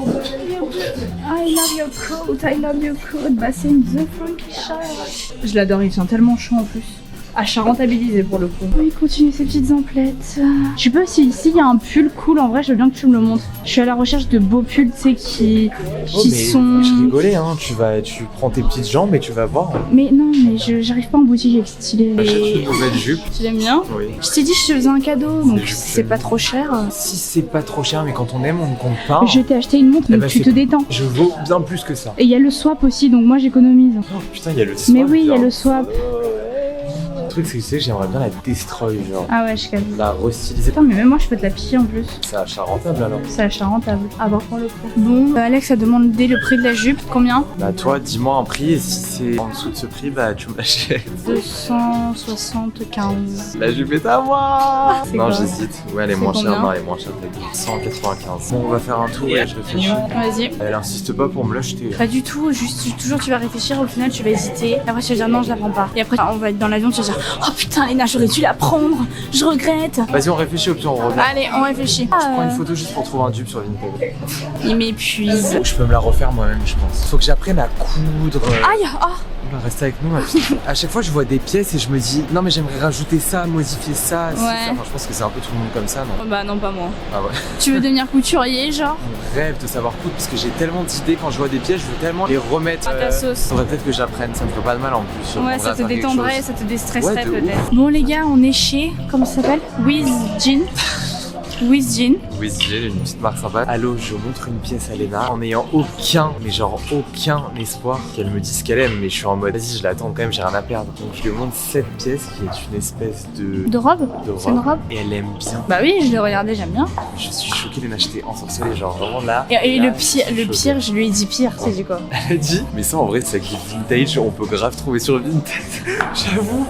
I love your coat, I love your coat. Bah, c'est une The Frankie Shop. Je l'adore, il tient tellement chaud en plus. Achat rentabilisé pour le coup. Oh, il continue ses petites emplettes. Je sais pas si ici il y a un pull cool, en vrai je veux bien que tu me le montres. Je suis à la recherche de beaux pulls, tu sais, qui sont... Je rigolais, hein, tu prends tes petites jambes et tu vas voir. Mais non, mais j'arrive pas en boutique avec stylé. Achète une nouvelle jupe. Tu l'aimes bien? Oui. Je t'ai dit je te faisais un cadeau, donc juste c'est pas trop cher. Si c'est pas trop cher, mais quand on aime, on ne compte pas. Je t'ai acheté une montre, Eh donc ben, tu c'est- te détends. Je vaux bien plus que ça. Et il y a le swap aussi, donc moi j'économise. Oh putain, il y a le swap. Mais oui, il y a genre. le swap. Le truc, c'est que tu sais, j'aimerais bien la destroy, genre. Ah ouais, je capte. La restyliser. Putain, mais même moi je peux te la piller en plus. C'est achat rentable alors. C'est achat rentable. À voir pour le coup. Bon, Alex a demandé le prix de la jupe. Combien? Bah toi, dis-moi un prix et si c'est en dessous de ce prix, bah tu me l'achètes. 275. La jupe est à moi. C'est Non, quoi? j'hésite. Ouais, elle est C'est moins combien? chère. Non, elle est moins chère. 195. Bon, on va faire un tour et je réfléchis. Vas-y. Elle insiste pas pour me l'acheter. Pas du tout, juste toujours tu vas réfléchir, au final tu vas hésiter. Et après tu vas dire non, je la prends pas. Et après on va être dans l'avion, tu vas dire oh putain, Léna, j'aurais dû la prendre, je regrette. Vas-y, on réfléchit au pire, on revient. Allez, on réfléchit. Je prends une photo juste pour trouver un dupe sur Vinted. Il m'épuise. Je peux me la refaire moi-même, je pense. Faut que j'apprenne à coudre. Aïe, oh. On va rester avec nous, ma petite. À chaque fois, je vois des pièces et je me dis, non, mais j'aimerais rajouter ça, modifier ça. c'est Ouais. ça. Enfin, je pense que c'est un peu tout le monde comme ça, non? Bah non, pas moi. Ah ouais. Tu veux devenir couturier, genre? Mon rêve de savoir coudre parce que j'ai tellement d'idées quand je vois des pièces, je veux tellement les remettre. À ta sauce. Faudrait peut-être que j'apprenne, ça me ferait pas de mal en plus. Ouais, On ça va te faire quelque détendrait, chose. ça te déstresserait Ouais, de peut-être. Bon les gars, on est chez, comment ça s'appelle? With Jean. With Jean. Oui, j'ai une petite marque sympa. Allô, je montre une pièce à Léna en n'ayant aucun, mais genre aucun espoir qu'elle me dise qu'elle aime. Mais je suis en mode, vas-y, je l'attends quand même, j'ai rien à perdre. Donc je lui montre cette pièce qui est une espèce de. De robe? de C'est une robe? Et elle aime bien. Bah oui, je l'ai regardé, j'aime bien. Je suis choqué de l'acheter ensorcelée, genre vraiment là. Et là, le pire, je lui ai dit pire, c'est du quoi? Elle a dit, mais ça en vrai, c'est avec du vintage, on peut grave trouver sur Vinted. J'avoue.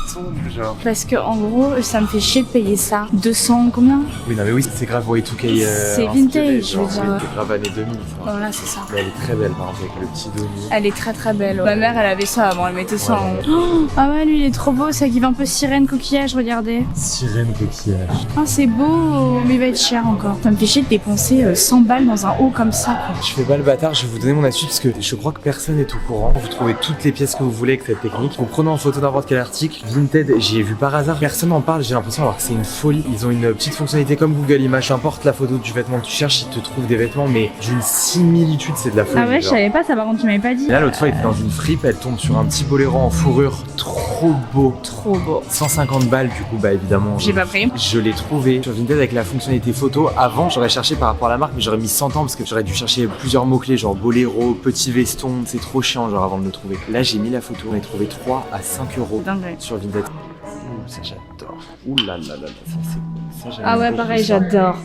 Je tombe, genre. Parce que en gros, ça me fait chier de payer ça. 200 combien? Oui, non, mais oui, c'est grave Y2K. C'est vintage, je veux dire. Oui, c'est grave années 2000. Ça. Voilà, c'est ça. Mais elle est très belle, par exemple, avec le petit demi. Elle est très très belle. Ma mère, elle avait ça avant, elle mettait ça en... Oh, ah ouais, lui, il est trop beau, ça qui va un peu sirène coquillage, regardez. Sirène coquillage. Ah, c'est beau, mais il va être cher encore. Ça me fait chier de dépenser 100 balles dans un haut comme ça, quoi. Je fais pas le bâtard, je vais vous donner mon astuce parce que je crois que personne n'est au courant. Vous trouvez toutes les pièces que vous voulez avec cette technique. Vous prenez en photo n'importe quel article. Vinted, j'y ai vu par hasard. Personne n'en parle, j'ai l'impression alors que c'est une folie. Ils ont une petite fonctionnalité comme Google Images. Importe la photo du vêtement que tu cherches, ils te trouvent des vêtements, mais d'une similitude, c'est de la folie. Ah ouais, je genre. savais pas ça, par contre, tu m'avais pas dit. Et là, l'autre fois, il était dans une fripe, elle tombe sur un petit boléro en fourrure. Trop beau. Trop beau. 150 balles, du coup, bah évidemment. J'ai pas pris. Je l'ai trouvé sur Vinted avec la fonctionnalité photo. Avant, j'aurais cherché par rapport à la marque, mais j'aurais mis 100 ans parce que j'aurais dû chercher plusieurs mots-clés, genre boléro, petit veston. C'est trop chiant, genre avant de le trouver. Là, j'ai mis la photo. On a trouvé 3 à 5 euros Dingue. sur Vinted. Ouh, ça j'adore. Ouh là là là là, ça c'est. Ça, j'aime Ah ouais, beaucoup pareil, ça. j'adore.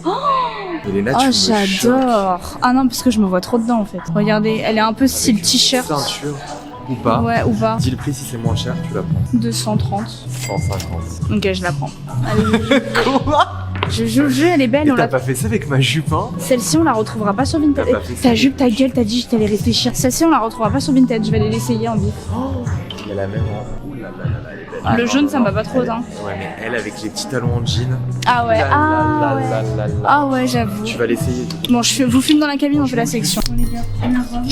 Elena, tu Oh, me choques. j'adore. Ah non, parce que je me vois trop dedans en fait. Regardez, elle est un peu style Avec t-shirt. Ceinture ou pas. Ouais, ou pas. Dis le prix si c'est moins cher, tu la prends. 230. 150. Ok, je la prends. Allez, je joue le jeu, elle est belle. Et On t'as la... pas fait ça avec ma jupe, hein? Celle-ci, on la retrouvera pas sur Vinted. T'as pas fait ça. Ta jupe, ta gueule, t'as dit, je t'allais réfléchir. Celle-ci, on la retrouvera pas sur Vinted. Je vais aller l'essayer en bif. Il y a la même, hein? Ouh là là là là, elle est belle. Le jaune, ça me va pas trop, hein. Ouais, mais elle avec les petits talons en jean. Ah ouais, Là, ah là, ouais. là, là, là. Ah ouais, j'avoue. Tu vas l'essayer. Bon, vous filme dans la cabine, on fait la sélection. Bon les gars, première robe,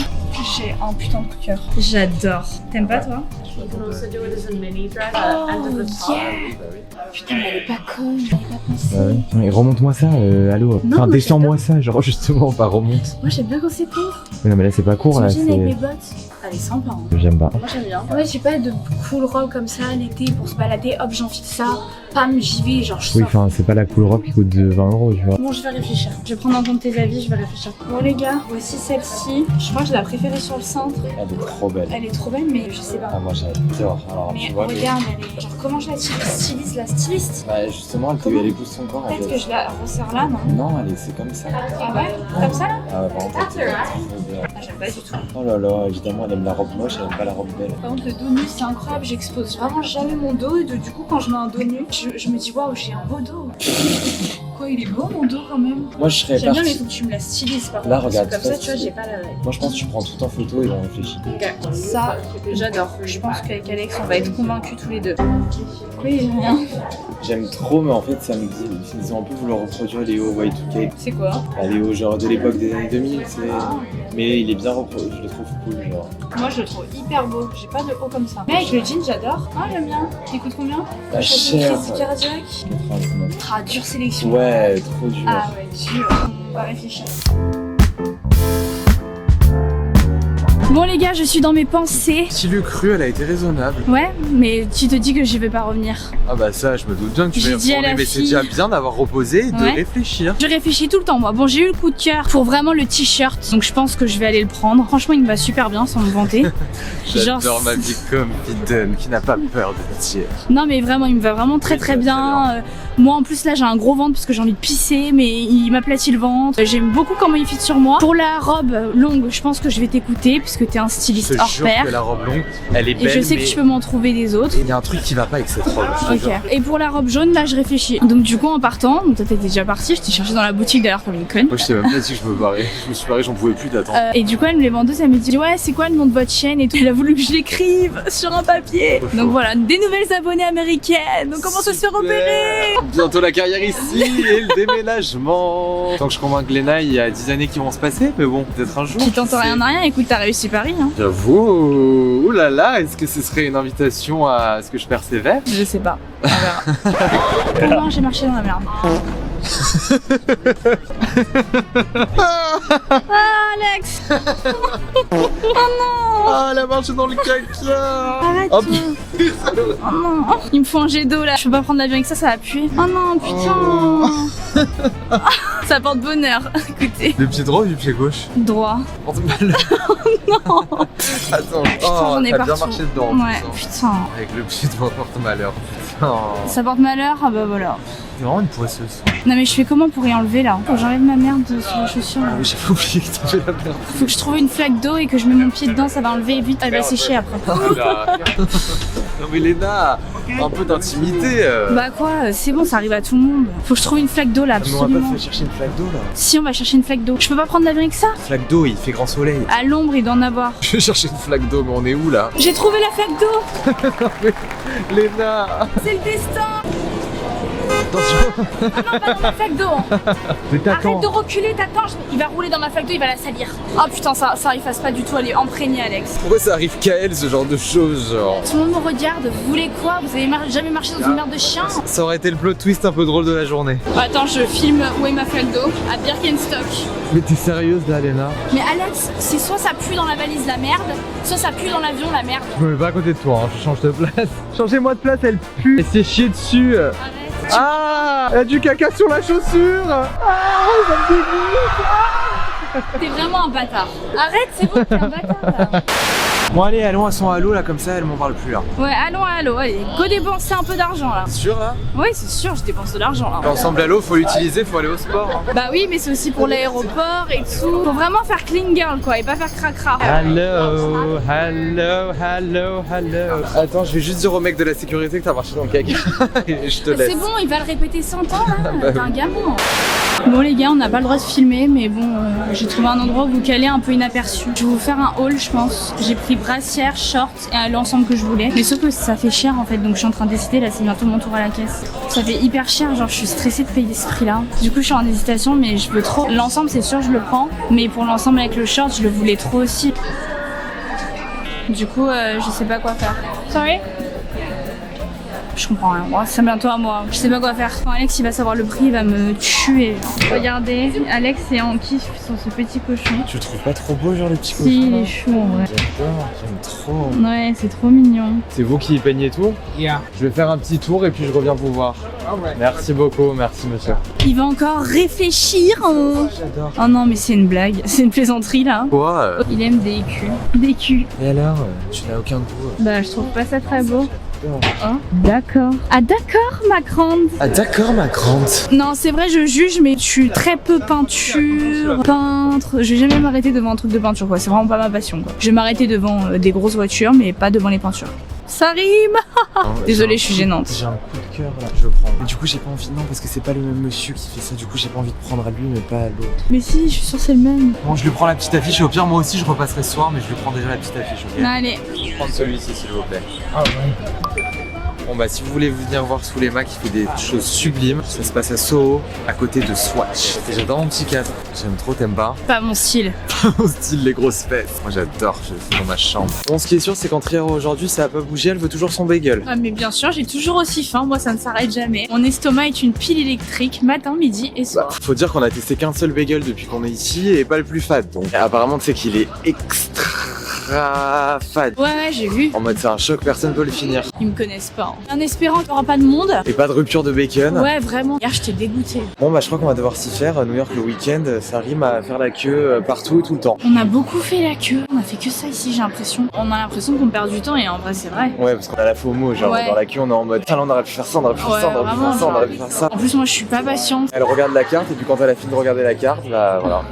j'ai un putain de coup de cœur. J'adore. T'aimes pas toi? You can also do it as a mini dress Oh, at the end of the top. Putain, mais elle est pas conne, j'avais pas pensé. Et remonte-moi ça, allô. Non, moi, descends-moi ça, genre justement, pas remonte. Moi j'aime bien quand c'est court. Mais non, mais là c'est pas court, là. T'imagines avec mes C'est. bottes. elle est sympa. Hein. J'aime pas. Moi j'aime bien. Ouais, j'ai pas de cool robe comme ça l'été pour se balader. Hop, j'enfile ça. Pam, j'y vais, genre je sors. c'est pas la cool robe qui coûte 20 €, tu vois. Bon, je vais réfléchir. Je vais prendre en compte tes avis, je vais réfléchir. Bon les gars, voici celle-ci. Je crois que je l'ai préférée sur le centre. Elle est trop belle. Elle est trop belle, mais je sais pas. Ah, moi j'adore. Alors, Mais tu vois, regarde, elle est... genre comment je la stylise, la styliste. bah, justement, elle épouse son corps en Peut-être que fait. je la resserre là, non? Non, c'est comme ça. Ah ouais? Comme ça là? Ah, ouais, par contre, elle est trop belle. Ah, j'aime pas du tout. Oh là là, évidemment, elle aime la robe moche, elle aime pas la robe belle. Par contre, le dos nu, c'est incroyable. J'expose vraiment jamais mon dos. Et du coup, quand je mets un dos nu, je me dis waouh, j'ai un beau dos. Quoi, il est beau mon dos quand même. Moi, je serais J'aime bien, mais il parti. faut que tu me la stylises par contre. Là, regarde, Comme c'est ça, pas tu vois, stylé. j'ai pas la. Moi, je pense que tu prends tout en photo et on réfléchit. Ok. Ça, j'adore. Je pense qu'avec Alex, on va être convaincus tous les deux. Oui, j'aime bien. J'aime trop, mais en fait, ça me dit. Ils ont un peu voulu reproduire Léo Y2K. C'est quoi? Bah, Léo, genre de l'époque des années 2000, tu sais. Mais il est bien reproduit, je le trouve cool, genre. Moi, je le trouve hyper beau. J'ai pas de haut comme ça. Mais avec le jean, j'adore. Ah, j'aime bien. Il coûte combien? Pas cher. Crise cardiaque. 99. Ah, dure sélection. Ouais, trop dur. Ah ouais, dur. On va réfléchir. Bon les gars, je suis dans mes pensées. Si le cru, elle a été raisonnable. Ouais, mais tu te dis que je vais pas revenir. Ah bah ça, je me doute bien que tu J'ai vas y dit à retourner, la mais c'est fille- déjà bien d'avoir reposé et de Ouais. réfléchir. Je réfléchis tout le temps moi. Bon, j'ai eu le coup de cœur pour vraiment le t-shirt, donc je pense que je vais aller le prendre. Franchement, il me va super bien sans me vanter. J'adore ma vie confident qui n'a pas peur de dire. Non mais vraiment, il me va vraiment très Oui, très très bien. Moi en plus là j'ai un gros ventre parce que j'ai envie de pisser, mais il m'aplatit le ventre. J'aime beaucoup comment il fit sur moi. Pour la robe longue, je pense que je vais t'écouter puisque t'es un Je styliste te hors jure pair. que la robe longue, elle est belle, Et je sais que mais je peux m'en trouver des autres. il y a un truc qui va pas avec cette robe. je te Ok. jure. Et pour la robe jaune, là, je réfléchis. Donc du coup, en partant, donc toi t'étais déjà parti, je t'ai cherché dans la boutique d'ailleurs comme une conne. Moi je t'ai même pas dit que je me barrais. Je me suis barré, j'en pouvais plus d'attendre. Et du coup, elle me les vendeuse, elle me dit ouais, c'est quoi le nom de votre chaîne et tout. Elle a voulu que je l'écrive sur un papier. Trop chaud. Donc voilà, des nouvelles abonnées américaines. Donc comment ça se fait repérer? Bientôt la carrière ici et le déménagement. Tant que je convainc Léna, il y a 10 années qui vont se passer, mais bon, peut-être un jour. Qui tente rien à rien. Écoute, t'as réussi Paris, hein. J'avoue, ouh là là, est-ce que ce serait une invitation à ce que je persévère? Je sais pas. On verra. Oh non, j'ai marché dans la merde. Ah, Alex! Ah, la marche dans le caca. Arrête! Oh, Oh non! Il me faut un jet d'eau là. Je peux pas prendre l'avion avec ça, ça va puer. Oh non, putain! Ça porte bonheur. Écoutez. Le pied droit ou du pied gauche? Droit. Porte-malheur. Non! Attends, j'en ai t'as bien partout. marché dedans. Ouais, putain. putain. Avec le pied droit porte-malheur. Putain. Ça porte malheur? Ah bah voilà. C'est vraiment une poisseuse. Non mais je fais comment pour y enlever là? Faut que j'enlève ma merde sur les chaussures là. Mais j'avais oublié que t'avais la merde. Faut que je trouve une flaque d'eau et que je mets mon pied dedans, ça va enlever vite, elle va sécher après. Non mais Léna, un peu d'intimité. Bah quoi, c'est bon, ça arrive à tout le monde. Faut que je trouve une flaque d'eau là, Mais on va absolument. pas faire chercher une flaque d'eau là. Si, on va chercher une flaque d'eau. Je peux pas prendre l'avion avec ça? Flaque d'eau, il fait grand soleil. À l'ombre, il doit en avoir. Je vais chercher une flaque d'eau, mais on est où là? J'ai trouvé la flaque d'eau! Léna. C'est le destin! Attention. Ah non, pas dans ma flaque d'eau! Mais Arrête de reculer, t'attends, il va rouler dans ma flaque d'eau, il va la salir. Oh putain, ça il fasse pas du tout, elle est imprégnée, Alex. Pourquoi ça arrive qu'à elle ce genre de choses genre? Tout le monde me regarde, vous voulez quoi? Vous avez jamais marché dans une merde de chien? Ça aurait été le plot twist un peu drôle de la journée. Attends, je filme où est ma flaque d'eau à Birkenstock. Mais t'es sérieuse là, Léna? Mais Alex, c'est soit ça pue dans la valise la merde, soit ça pue dans l'avion la merde. Je me mets pas à côté de toi, hein. Je change de place. Changez-moi de place, elle pue. Elle s'est chiée dessus. Arrête. Ah, elle a du caca sur la chaussure. Ah, ça me dégoûte. T'es vraiment un bâtard. Arrête, c'est bon, t'es un bâtard là. Bon allez, allons à son halo là, comme ça elle m'en parle plus là. Ouais, allons, allez, go dépenser un peu d'argent là. C'est sûr là? Ouais, c'est sûr, je dépense de l'argent là. L'ensemble halo, faut l'utiliser, faut aller au sport. Hein. Bah oui, mais c'est aussi pour l'aéroport et tout. Faut vraiment faire clean girl quoi, et pas faire cracra. Hello, hello, hello, hello. Attends, je vais juste dire au mec de la sécurité que t'as marché dans le caca. Et je te laisse. C'est bon, il va le répéter 100 ans là, t'es un gamin. Bon les gars, on n'a pas le droit de filmer, mais bon, j'ai trouvé un endroit où vous caler un peu inaperçu. Je vais vous faire un haul, je pense. J'ai pris brassière, shorts et l'ensemble que je voulais. Mais sauf que ça fait cher en fait, donc je suis en train de décider, là c'est bientôt mon tour à la caisse. Ça fait hyper cher, genre je suis stressée de payer ce prix là. Du coup je suis en hésitation, mais je veux trop. L'ensemble c'est sûr je le prends, mais pour l'ensemble avec le short je le voulais trop aussi. Du coup je sais pas quoi faire. Sorry? Je comprends rien. Ouais, c'est bientôt à moi. Je sais pas quoi faire. Quand Alex il va savoir le prix, il va me tuer. Regardez, Alex est en kiff sur ce petit cochon. Tu le trouves pas trop beau, genre le petit cochon? Si, il est chou en vrai. J'adore, j'aime trop. Ouais, c'est trop mignon. C'est vous qui peignez tout? Je vais faire un petit tour et puis je reviens vous voir. Merci beaucoup, merci monsieur. Il va encore réfléchir. J'adore. Oh non, mais c'est une blague. C'est une plaisanterie là. Quoi? Il aime des culs. Des culs. Et alors, tu n'as aucun goût? Bah, je trouve pas ça très beau. Oh, d'accord. Ah, d'accord, ma grande. Ah d'accord ma grande. Non, c'est vrai, je juge, mais je suis très peu peinture, peintre. Je vais jamais m'arrêter devant un truc de peinture, quoi. C'est vraiment pas ma passion, quoi. Je vais m'arrêter devant des grosses voitures, mais pas devant les peintures. Ça rime. Désolée, je suis gênante. J'ai un coup de cœur là, je prends. Mais du coup, j'ai pas envie, non, parce que c'est pas le même monsieur qui fait ça. Du coup, j'ai pas envie de prendre à lui, mais pas à l'autre. Mais si, je suis sûre c'est le même. Bon, je lui prends la petite affiche et au pire, moi aussi, je repasserai ce soir, mais je lui prends déjà la petite affiche, ok? Allez. Je vais prendre celui-ci, s'il vous plaît. Ah ouais. Bon bah si vous voulez venir voir Souleyma qui fait des choses sublimes, ça se passe à Soho, à côté de Swatch. Et j'adore mon petit cadre. J'aime trop, t'aimes pas? Pas mon style. Mon style, les grosses fesses. Moi j'adore, je le fais dans ma chambre. Bon, ce qui est sûr, c'est qu'Andrea aujourd'hui, ça a pas bougé, elle veut toujours son bagel. Ah, mais bien sûr, j'ai toujours aussi faim. Moi, ça ne s'arrête jamais. Mon estomac est une pile électrique, matin, midi et soir. Faut dire qu'on a testé qu'un seul bagel depuis qu'on est ici et pas le plus fade. Donc apparemment, tu sais qu'il est extra fade. Ouais, j'ai vu. En mode c'est un choc, personne peut le finir. Ils me connaissent pas. Hein. En espérant qu'il n'y aura pas de monde. Et pas de rupture de bacon. Ouais, vraiment. Hier, j'étais dégoûtée. Bon bah je crois qu'on va devoir s'y faire. New York le week-end, ça rime à faire la queue partout et tout le temps. On a beaucoup fait la queue. On a fait que ça ici, j'ai l'impression. On a l'impression qu'on perd du temps et en vrai, c'est vrai. Ouais, parce qu'on a la FOMO, genre Ouais. dans la queue on est en mode, là on aurait pu faire ça, on aurait pu faire ça, on aurait pu vraiment, faire ça, on aurait pu faire ça. En plus, moi, je suis pas patiente. Elle regarde la carte et puis quand elle a fini de regarder la carte, bah voilà.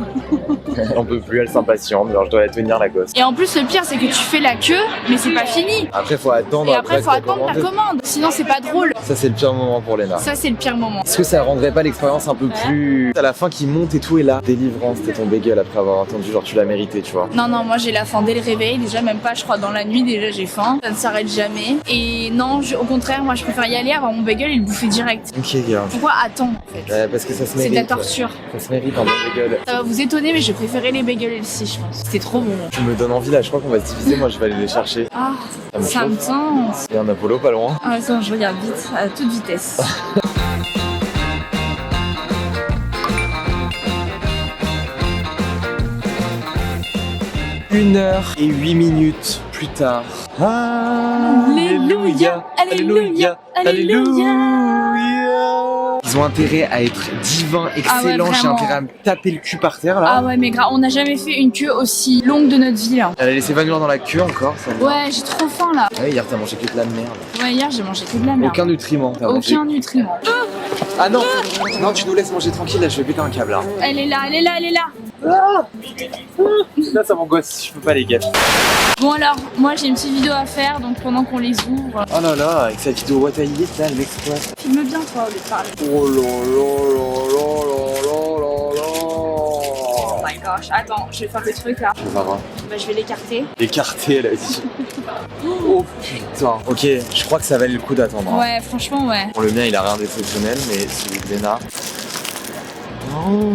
On peut plus, elle s'impatiente, genre je dois la tenir la gosse. Et en plus, le pire, c'est que tu fais la queue, mais c'est pas fini. Après faut attendre. Et après, faut que attendre ta commande. commande. Sinon, c'est pas drôle. Ça c'est le pire moment pour Léna. Ça, c'est le pire moment. Est-ce que ça rendrait pas l'expérience un peu plus... À la fin qui monte et tout et là, délivrance, c'était ton bagel après avoir attendu, genre tu l'as mérité, tu vois. Non, non, moi j'ai la faim dès le réveil, déjà même pas, je crois, dans la nuit, déjà j'ai faim, ça ne s'arrête jamais. Et non, au contraire, moi je préfère y aller, avoir mon bagel et le bouffer direct. Ok gars. Pourquoi attends en fait? Parce que ça se C'est mérite. de la torture. Ça se mérite un bon bagel. Ça va vous étonner, mais je préférais les bagels et le scie, je pense. C'était trop bon. Tu me donnes envie là, je crois qu'on va se diviser, moi je vais aller les chercher. Ah, Ça me ça me chauffe. tente. Il y a un Apollo pas loin. Ah, attends, je regarde vite, à toute vitesse. 1h08 plus tard. Alléluia, alléluia, alléluia. Ils ont intérêt à être divins, excellents, j'ai vraiment. intérêt à me taper le cul par terre là. Ah ouais, mais grave, on n'a jamais fait une queue aussi longue de notre vie là. Elle a laissé s'évanouir dans la queue encore, ça. Ouais, j'ai trop faim là. Ouais, hier t'as mangé que de la merde. Ouais, hier j'ai mangé que de la merde. Aucun nutriment, t'as mangé. Aucun nutriment. Ah non, non, tu nous laisses manger tranquille là, je vais péter un câble là. Elle est là, elle est là, elle est là. Là ça m'angoisse, je peux pas les gâcher. Bon alors, moi j'ai une petite vidéo à faire, donc pendant qu'on les ouvre, Oh là là, avec sa vidéo What I Eat là, elle m'exploite. filme bien toi au lieu de parler. Oh là là là là là là Oh là. my gosh, attends, je vais faire le truc là. On va voir. Bah, je vais l'écarter. Écarté, elle a dit. Oh putain. Ok, je crois que ça valait le coup d'attendre. Hein. Ouais, franchement, ouais. Bon, le mien il a rien d'exceptionnel, mais celui de Léna. Oh.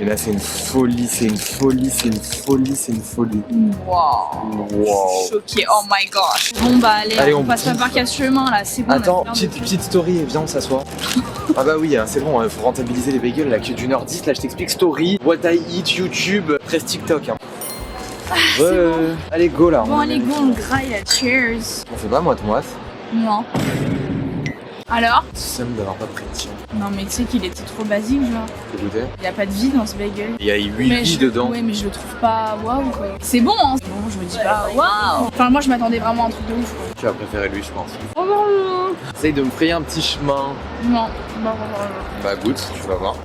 Léna, c'est une folie, c'est une folie, c'est une folie, c'est une folie. Wow. Wow. Choquée, oh my gosh. Bon bah allez, Allez, on on passe pas bouffe. par quatre chemins là, c'est bon. Attends, on a fait petite story, viens on s'assoit. Ah bah oui, hein, c'est bon, faut rentabiliser les bagels là, que d'1h10, là je t'explique story, What I Eat, YouTube, presse TikTok. Hein. c'est bon. Allez go là. Bon allez go, on graille là, cheers. On fait pas moi tomate. Non. Alors? Somme d'avoir pas pris le tien. Non mais tu sais qu'il était trop basique genre. T'as goûté? Il y a pas de vie dans ce bagel. Il y a 8 Mais vies je- dedans. Ouais mais je le trouve pas waouh quoi. C'est bon hein. Bon je me dis pas waouh. Enfin moi je m'attendais vraiment à un truc de ouf quoi. Tu vas préférer lui je pense. Oh non. Essaye de me frayer un petit chemin. Non. Bah goûte, tu vas voir.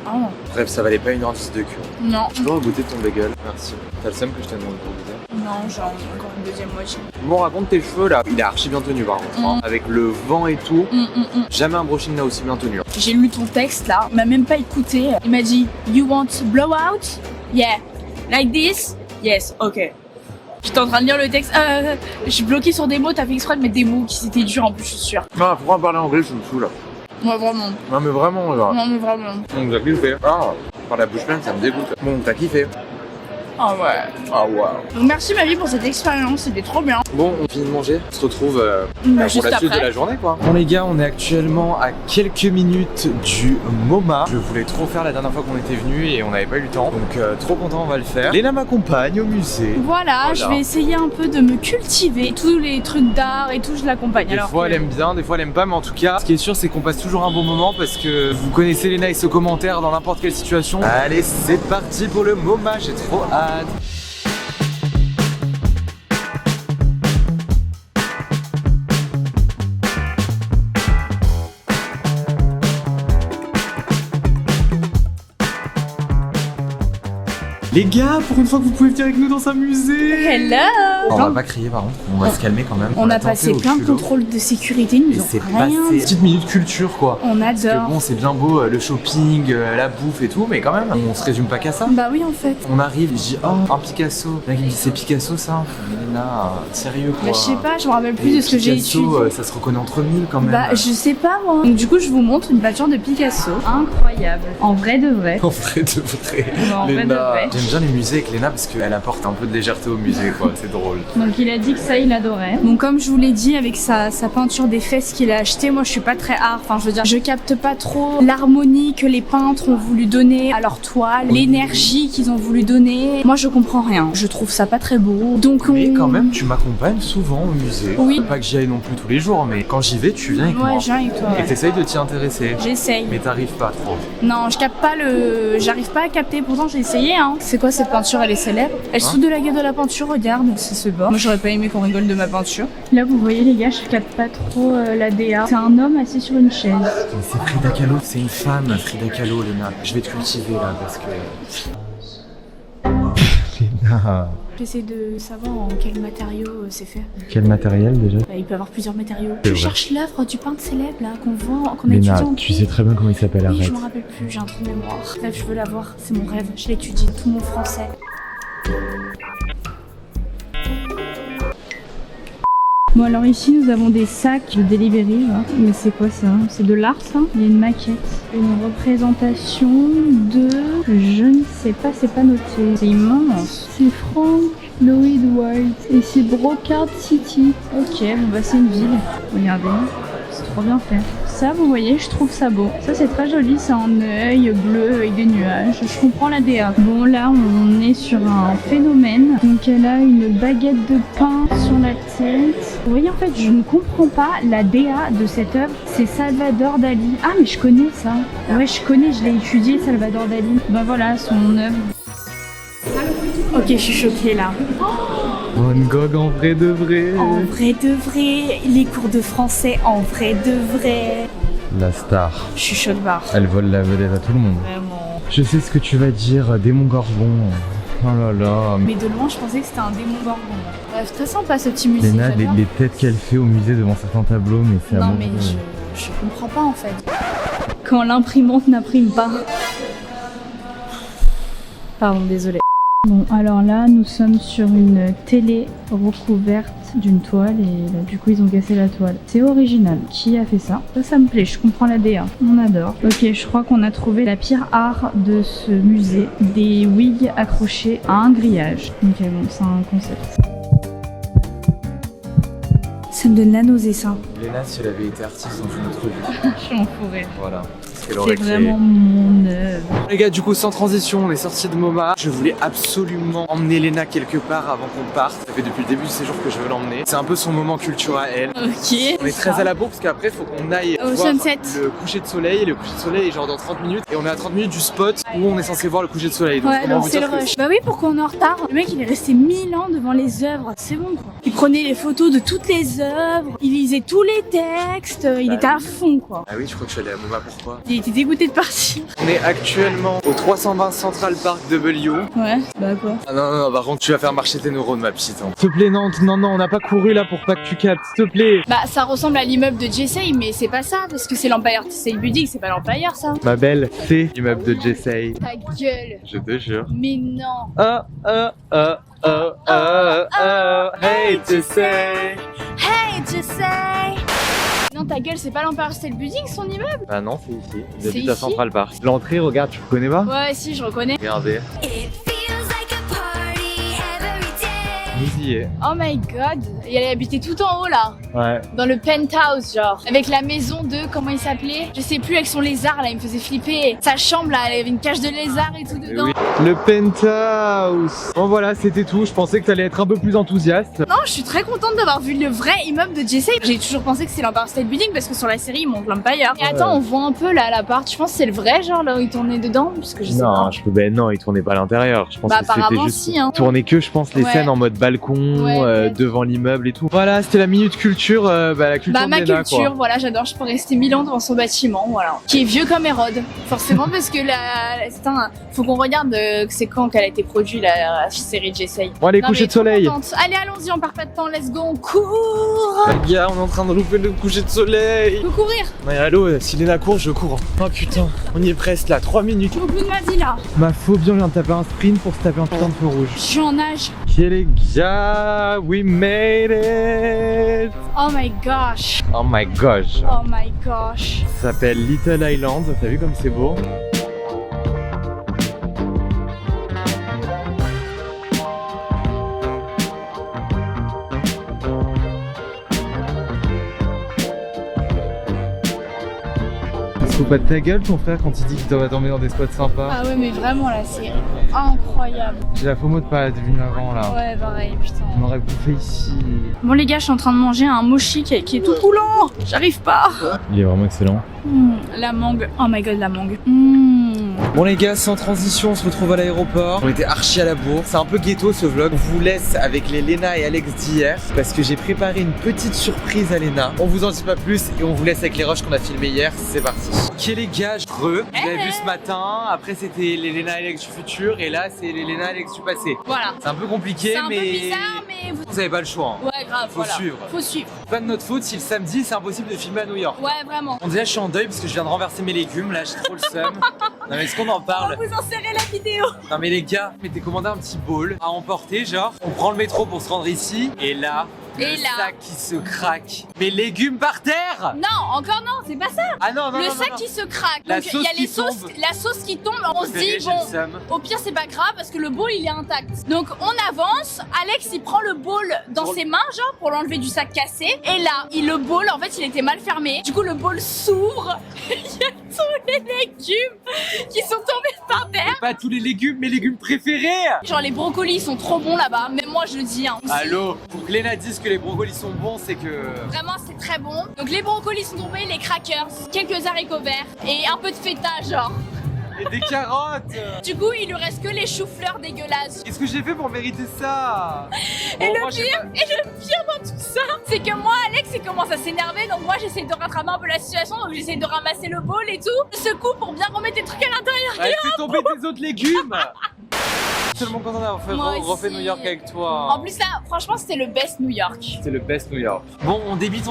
Oh. Bref, ça valait pas 1h10 de cure. Non. Tu peux goûter ton bagel? Merci. T'as le seum que je t'ai demandé pour goûter? Non, genre encore une deuxième moitié. Bon, raconte tes cheveux là. Il est archi bien tenu par contre. Hein. Avec le vent et tout. Jamais un brushing n'a aussi bien tenu. Hein. J'ai lu ton texte là, il m'a même pas écouté. Il m'a dit You want blowout? Yeah. Like this? Yes, ok. J'étais en train de lire le texte. Je suis bloquée sur des mots, t'as fait exprès de mettre des mots qui c'était dur en plus, je suis sûre. Non, pourquoi parler anglais, je me saoule. Ouais, vraiment. Non, mais vraiment, là. Non, mais vraiment. Donc, t'as kiffé. Ah, par la bouche pleine, ça me dégoûte. Bon, t'as kiffé. Ah ouais. Ah waouh. Donc merci ma vie pour cette expérience, c'était trop bien. Bon, on finit de manger. On se retrouve Bah, pour juste la suite après. de la journée quoi. Bon les gars, on est actuellement à quelques minutes du MoMA. Je voulais trop faire la dernière fois qu'on était venus et on n'avait pas eu le temps. Donc trop content, on va le faire. Léna m'accompagne au musée. Voilà, je vais essayer un peu de me cultiver. Tous les trucs d'art et tout, je l'accompagne. Des fois elle aime bien, des fois elle aime pas, mais en tout cas, ce qui est sûr c'est qu'on passe toujours un bon moment parce que vous connaissez Léna et ses commentaires dans n'importe quelle situation. Allez, c'est parti pour le MoMA, j'ai trop hâte. Les gars, pour une fois que vous pouvez venir avec nous dans un musée. Hello. On va pas crier par contre, on va se calmer quand même. On a tenté passé au plein de culot. contrôles de sécurité, ils Et nous ont c'est rien passé dit. petite minute culture quoi. On Parce que adore. bon, c'est bien beau le shopping, la bouffe et tout, mais quand même, on se résume pas qu'à ça. Bah oui en fait. On arrive, je dis oh un Picasso. Là qui me dit c'est Picasso ça. Léna, sérieux quoi. Bah je sais pas, je me rappelle plus Et de ce que j'ai Picasso, étudié. ça se reconnaît entre mille quand même. Bah je sais pas moi. Donc du coup je vous montre une peinture de Picasso. Incroyable. En vrai de vrai. En vrai de vrai. En vrai de Léna. vrai. J'aime bien les musées avec Léna parce qu'elle apporte un peu de légèreté au musée quoi, c'est drôle. Donc il a dit que ça il adorait. Donc comme je vous l'ai dit avec sa peinture des fesses qu'il a acheté, moi je suis pas très art, enfin je veux dire je capte pas trop l'harmonie que les peintres ont voulu donner à leur toile, l'énergie qu'ils ont voulu donner. Moi je comprends rien, je trouve ça pas très beau. Donc Mais quand même, tu m'accompagnes souvent au musée. Oui. Pas que j'y aille non plus tous les jours, mais quand j'y vais, tu viens avec moi. Ouais, je viens avec toi. Et Ouais. t'essayes de t'y intéresser. J'essaye. Mais t'arrives pas trop. Non, je capte pas le. J'arrive pas à capter, pourtant j'ai essayé hein. C'est quoi cette peinture? Elle est célèbre. Elle se fout de la gueule de la peinture, regarde, c'est bas. Moi j'aurais pas aimé qu'on rigole de ma peinture. Là vous voyez les gars, je capte pas trop la DA. C'est un homme assis sur une chaise. Mais c'est Frida Kahlo, c'est une femme, Frida Kahlo, Léna. Je vais te cultiver là parce que. Léna. J'essaie de savoir en quel matériau c'est fait. Quel matériel déjà? Bah, il peut y avoir plusieurs matériaux. C'est Je vrai. cherche l'œuvre du peintre célèbre là qu'on voit, qu'on a étudié en cours. très bien comment il s'appelle, Oui, je me rappelle plus, j'ai un trou de mémoire. Bref, je veux la voir, c'est mon rêve. Je l'étudie, tout mon français. Bon alors ici nous avons des sacs de Delivery, là. Mais c'est quoi ça? C'est de l'art ça? Il y a une maquette, une représentation de... Je ne sais pas, c'est pas noté. C'est immense. C'est Frank Lloyd Wright et c'est Brocard City. Ok, bon bah c'est une ville. Regardez, c'est trop bien fait. Ça vous voyez, je trouve ça beau. Ça c'est très joli, c'est un œil bleu avec des nuages. Je comprends la DA. Bon là on est sur un phénomène. Donc elle a une baguette de pain sur la tête. Vous voyez en fait je ne comprends pas la DA de cette œuvre. C'est Salvador Dali. Ah mais je connais ça. Ouais je connais, je l'ai étudié Salvador Dali. Ben voilà son œuvre. Ok, je suis choquée là. Van Gogh en vrai de vrai. En vrai de vrai, les cours de français en vrai de vrai. La star. Je suis choquée barre. Elle vole la vedette à tout le monde. Vraiment. Je sais ce que tu vas dire, démon Gorgon. Oh là là. Mais de loin, je pensais que c'était un démon gorgon. Bref, très sympa ce petit musée. Léna, j'adore. les têtes qu'elle fait au musée devant certains tableaux, mais c'est Non amoureux. mais je comprends pas en fait. Quand l'imprimante n'imprime pas. Pardon, désolée. Bon, alors là, nous sommes sur une télé recouverte d'une toile et là, du coup, ils ont cassé la toile. C'est original. Qui a fait ça? Ça me plaît, je comprends la DA. On adore. Ok, je crois qu'on a trouvé la pire art de ce musée. Des wigs accrochés à un grillage. Ok, bon, c'est un concept. Ça me donne la nausée ça. Léna, si elle avait été artiste dans une autre vie. Je suis enfourée. Voilà. C'est vraiment mon œuvre. Les gars, du coup, sans transition, on est sorti de MoMA. Je voulais absolument emmener Léna quelque part avant qu'on parte. Ça fait depuis le début du séjour que je veux l'emmener. C'est un peu son moment culture à elle. Ok. On est très à la bourre parce qu'après, il faut qu'on aille Au voir sunset. le coucher de soleil. Et le coucher de soleil est genre dans 30 minutes. Et on est à 30 minutes du spot où on est censé voir le coucher de soleil. Donc, Ouais, comment donc vous c'est le dire que rush. Bah oui, pourquoi on est en retard? Le mec, il est resté 1000 ans devant les œuvres. C'est bon, quoi. Il prenait les photos de toutes les œuvres. Il lisait tous les textes. Il était à fond, quoi. Ah oui, je crois que je suis allé à MoMA, pourquoi? Il était dégoûté de partir. On est actuellement au 320 Central Park de Bellevue. Ouais, bah quoi? Ah non, par contre, tu vas faire marcher tes neurones, ma petite. Hein. S'il te plaît, non, on n'a pas couru là pour pas que tu captes, s'il te plaît. Bah, ça ressemble à l'immeuble de Jessay, mais c'est pas ça, parce que c'est l'Empire State Building, c'est pas l'Empire, ça. Ma belle, c'est l'immeuble de Jessay. Ta gueule. Je te jure. Mais non. Hey Jessay. Hey, Jessay. Non, ta gueule, c'est pas l'Empire State Building, son immeuble? Bah non, c'est ici. Il C'est habite à ici Central Park. L'entrée, regarde, tu reconnais pas? Ouais, si, je reconnais. Regardez. It feels like a nous y est. Oh my god. Et elle habitait tout en haut là. Ouais. Dans le penthouse genre. Avec la maison de, comment il s'appelait? Je sais plus, avec son lézard là, il me faisait flipper. Sa chambre là, elle avait une cage de lézard et tout dedans. Oui. Le penthouse. Bon voilà, c'était tout. Je pensais que t'allais être un peu plus enthousiaste. Non, je suis très contente d'avoir vu le vrai immeuble de Jesse. J'ai toujours pensé que c'est l'Empire State Building parce que sur la série ils montrent l'Empire. Et attends, on voit un peu là l'appart. Je pense que c'est le vrai genre là où il tournait dedans parce que je sais pas. Non, il tournait pas à l'intérieur. Je pense Bah que c'était apparemment juste si hein. tourner que je pense les Ouais. scènes en mode balcon, Ouais. devant l'immeuble et tout. Voilà, c'était la minute culture, la culture Bah de ma Léna, culture, quoi. voilà, j'adore, je peux rester 1000 ans devant son bâtiment, voilà. Qui est vieux comme Hérode, forcément parce que faut qu'on regarde c'est quand qu'elle a été produite la série de Jesse. Bon allez, Non, coucher mais de soleil. trop contente. Allez, allons-y, on perd pas de temps, let's go, on court. Les gars, on est en train de louper le coucher de soleil. Faut courir, Ouais, allô, si Léna court, je cours. Oh putain, on y est presque là, 3 minutes. au bout de ma vie là. Ma phobie, on vient de taper un sprint pour se taper un putain de feu rouge. Je suis en nage. Ok les gars, we made it. Oh my gosh. Oh my gosh. Oh my gosh. Ça s'appelle Little Island, t'as vu comme c'est beau? Il se fout pas de ta gueule ton frère quand il dit qu'il va t'emmener dans des spots sympas? Ah ouais mais vraiment là c'est incroyable. J'ai la FOMO de pas être venu avant là. Ouais pareil putain. On aurait bouffé ici. Bon les gars, je suis en train de manger un mochi qui est tout coulant. J'arrive pas. Il est vraiment excellent. La mangue. Oh my god la mangue. Bon les gars, sans transition, on se retrouve à l'aéroport. On était archi à la bourre. C'est un peu ghetto ce vlog. On vous laisse avec les Léna et Alex d'hier parce que j'ai préparé une petite surprise à Léna. On vous en dit pas plus et on vous laisse avec les rushs qu'on a filmé hier. C'est parti. Ok les gars, vous l'avez vu ce matin. Après c'était les Léna et Alex du futur et là c'est les Léna et Alex du passé. Voilà. C'est un peu compliqué C'est un mais peu bizarre mais vous avez pas le choix. Hein. Ouais grave, Faut voilà. suivre. Faut suivre. Pas de notre faute si le samedi c'est impossible de filmer à New York. Ouais vraiment. On dirait que je suis en deuil parce que je viens de renverser mes légumes. Là j'ai trop le seum. Non mais est-ce qu'on en parle? Vous insérez la vidéo. Non mais les gars, mettez commandé un petit bowl à emporter genre. On prend le métro pour se rendre ici et là, le sac qui se craque. Mes légumes par terre. Non, encore non, c'est pas ça. Ah non, non, Le non, sac non. qui se craque. La Donc il y a sauce les qui sauces, tombe. la sauce qui tombe. On se dit J'ai bon, le seum. au pire c'est pas grave parce que le bowl il est intact. Donc on avance. Alex il prend le bowl dans ses mains genre pour l'enlever du sac cassé. Et là, le bowl en fait il était mal fermé. Du coup le bowl s'ouvre. Il y a tous les légumes qui sont tombés par terre. Pas tous les légumes, mes légumes préférés. Genre les brocolis sont trop bons là-bas. Même moi je le dis. Hein. Allô, pour que Léna dise que les brocolis sont bons, c'est que... Vraiment c'est très bon. Donc les brocolis sont tombés, les crackers, quelques haricots verts et un peu de feta genre. Et des carottes. Du coup il lui reste que les choux-fleurs dégueulasses. Qu'est-ce que j'ai fait pour mériter ça? Et Bon, le moi, j'ai pire, pas- et le pire dans tout ça, c'est que moi, Alex, il commence à s'énerver, donc moi j'essaie de rattraper un peu la situation, donc j'essaie de ramasser le bol et tout. Je secoue pour bien remettre les trucs à l'intérieur. Ouais, fais tomber tes autres légumes. Tellement content d'avoir Moi refait aussi. New York avec toi. En plus là, franchement, c'était le best New York. C'est le best New York. Bon, on débite,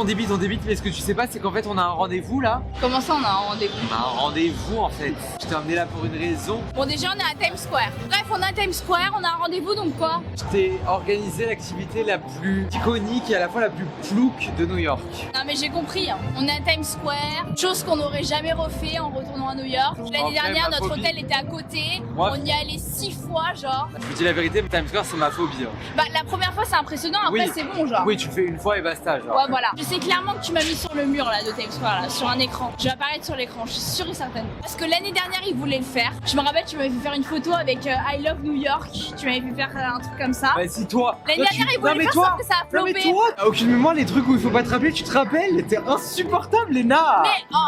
mais ce que tu sais pas, c'est qu'en fait, on a un rendez-vous là. Comment ça, on a un rendez-vous? On a un rendez-vous en fait. Je t'ai emmené là pour une raison. Bon, déjà, on est à Times Square. Bref, on est à Times Square, on a un rendez-vous, donc quoi? Je t'ai organisé l'activité la plus iconique et à la fois la plus plouque de New York. Non, mais j'ai compris, hein. On est à Times Square, chose qu'on n'aurait jamais refait en retournant à New York. L'année Après, dernière, ma notre phobie. hôtel était à côté. Moi- On y est allé 6 fois, genre. Je vous dis la vérité, Times Square c'est ma phobie. Hein. Bah, la première fois, c'est impressionnant, après, Oui. c'est bon, genre. Oui, tu le fais une fois et basta. Genre. Ouais voilà, je sais clairement que tu m'as mis sur le mur là de Times Square là, sur un écran. Je vais apparaître sur l'écran, je suis sûre et certaine. Parce que l'année dernière il voulait le faire. Je me rappelle, tu m'avais fait faire une photo avec I Love New York. Tu m'avais fait faire un truc comme ça. Bah si toi. L'année toi, dernière il Non, voulait mais faire toi. ça, mais ça a Non mais flopé. toi, à aucune mémoire les trucs où il faut pas te rappeler, tu te rappelles. T'es insupportable, Léna.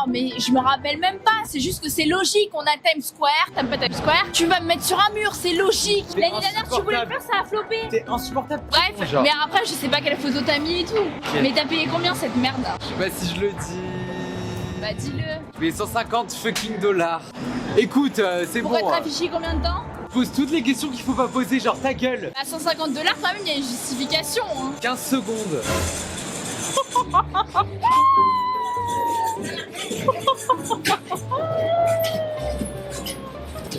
Mais je me rappelle même pas, c'est juste que c'est logique, on a Times Square, t'aimes pas Times Square, tu vas me mettre sur un mur, c'est logique. C'est L'année dernière tu voulais le insupportable. faire, ça a flopé. T'es insupportable. Bref, Genre. mais après je sais pas quelle photo t'as mis et tout. Mais t'as payé combien cette merde? Je sais pas si je le dis. Bah dis-le. Mais 150 fucking dollars. Écoute, c'est Pour bon. être affiché combien de temps? Pose toutes les questions qu'il faut pas poser, genre ta gueule. À 150 $ quand même, il y a une justification. Hein. 15 secondes.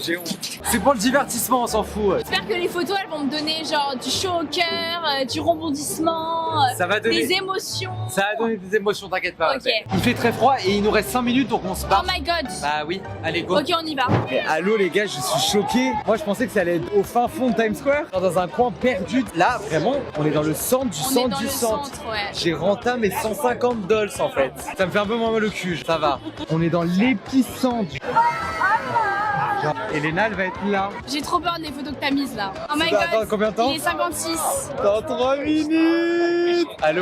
J'ai honte. C'est pour le divertissement, on s'en fout. J'espère que les photos elles vont me donner genre du chaud au cœur, du rebondissement, Ça va donner des émotions. Ça va donner des émotions, t'inquiète pas. Ok. Il fait très froid et il nous reste 5 minutes donc on se Oh barre. my god. Bah oui, allez go. Ok, on y va. Mais allô les gars, je suis choqué. Moi je pensais que ça allait être au fin fond de Times Square, genre dans un coin perdu. Là vraiment, on est dans le centre du On est centre dans du le centre. centre, ouais. J'ai renté mes 150 dollars en fait. Ça me fait un peu moins mal au cul, ça va. On est dans l'épicentre. Genre, Elena elle va être là. J'ai trop peur des photos que t'as mises là. Oh my Attends, god. combien de temps? Il est 56. Dans 3 minutes. Allô,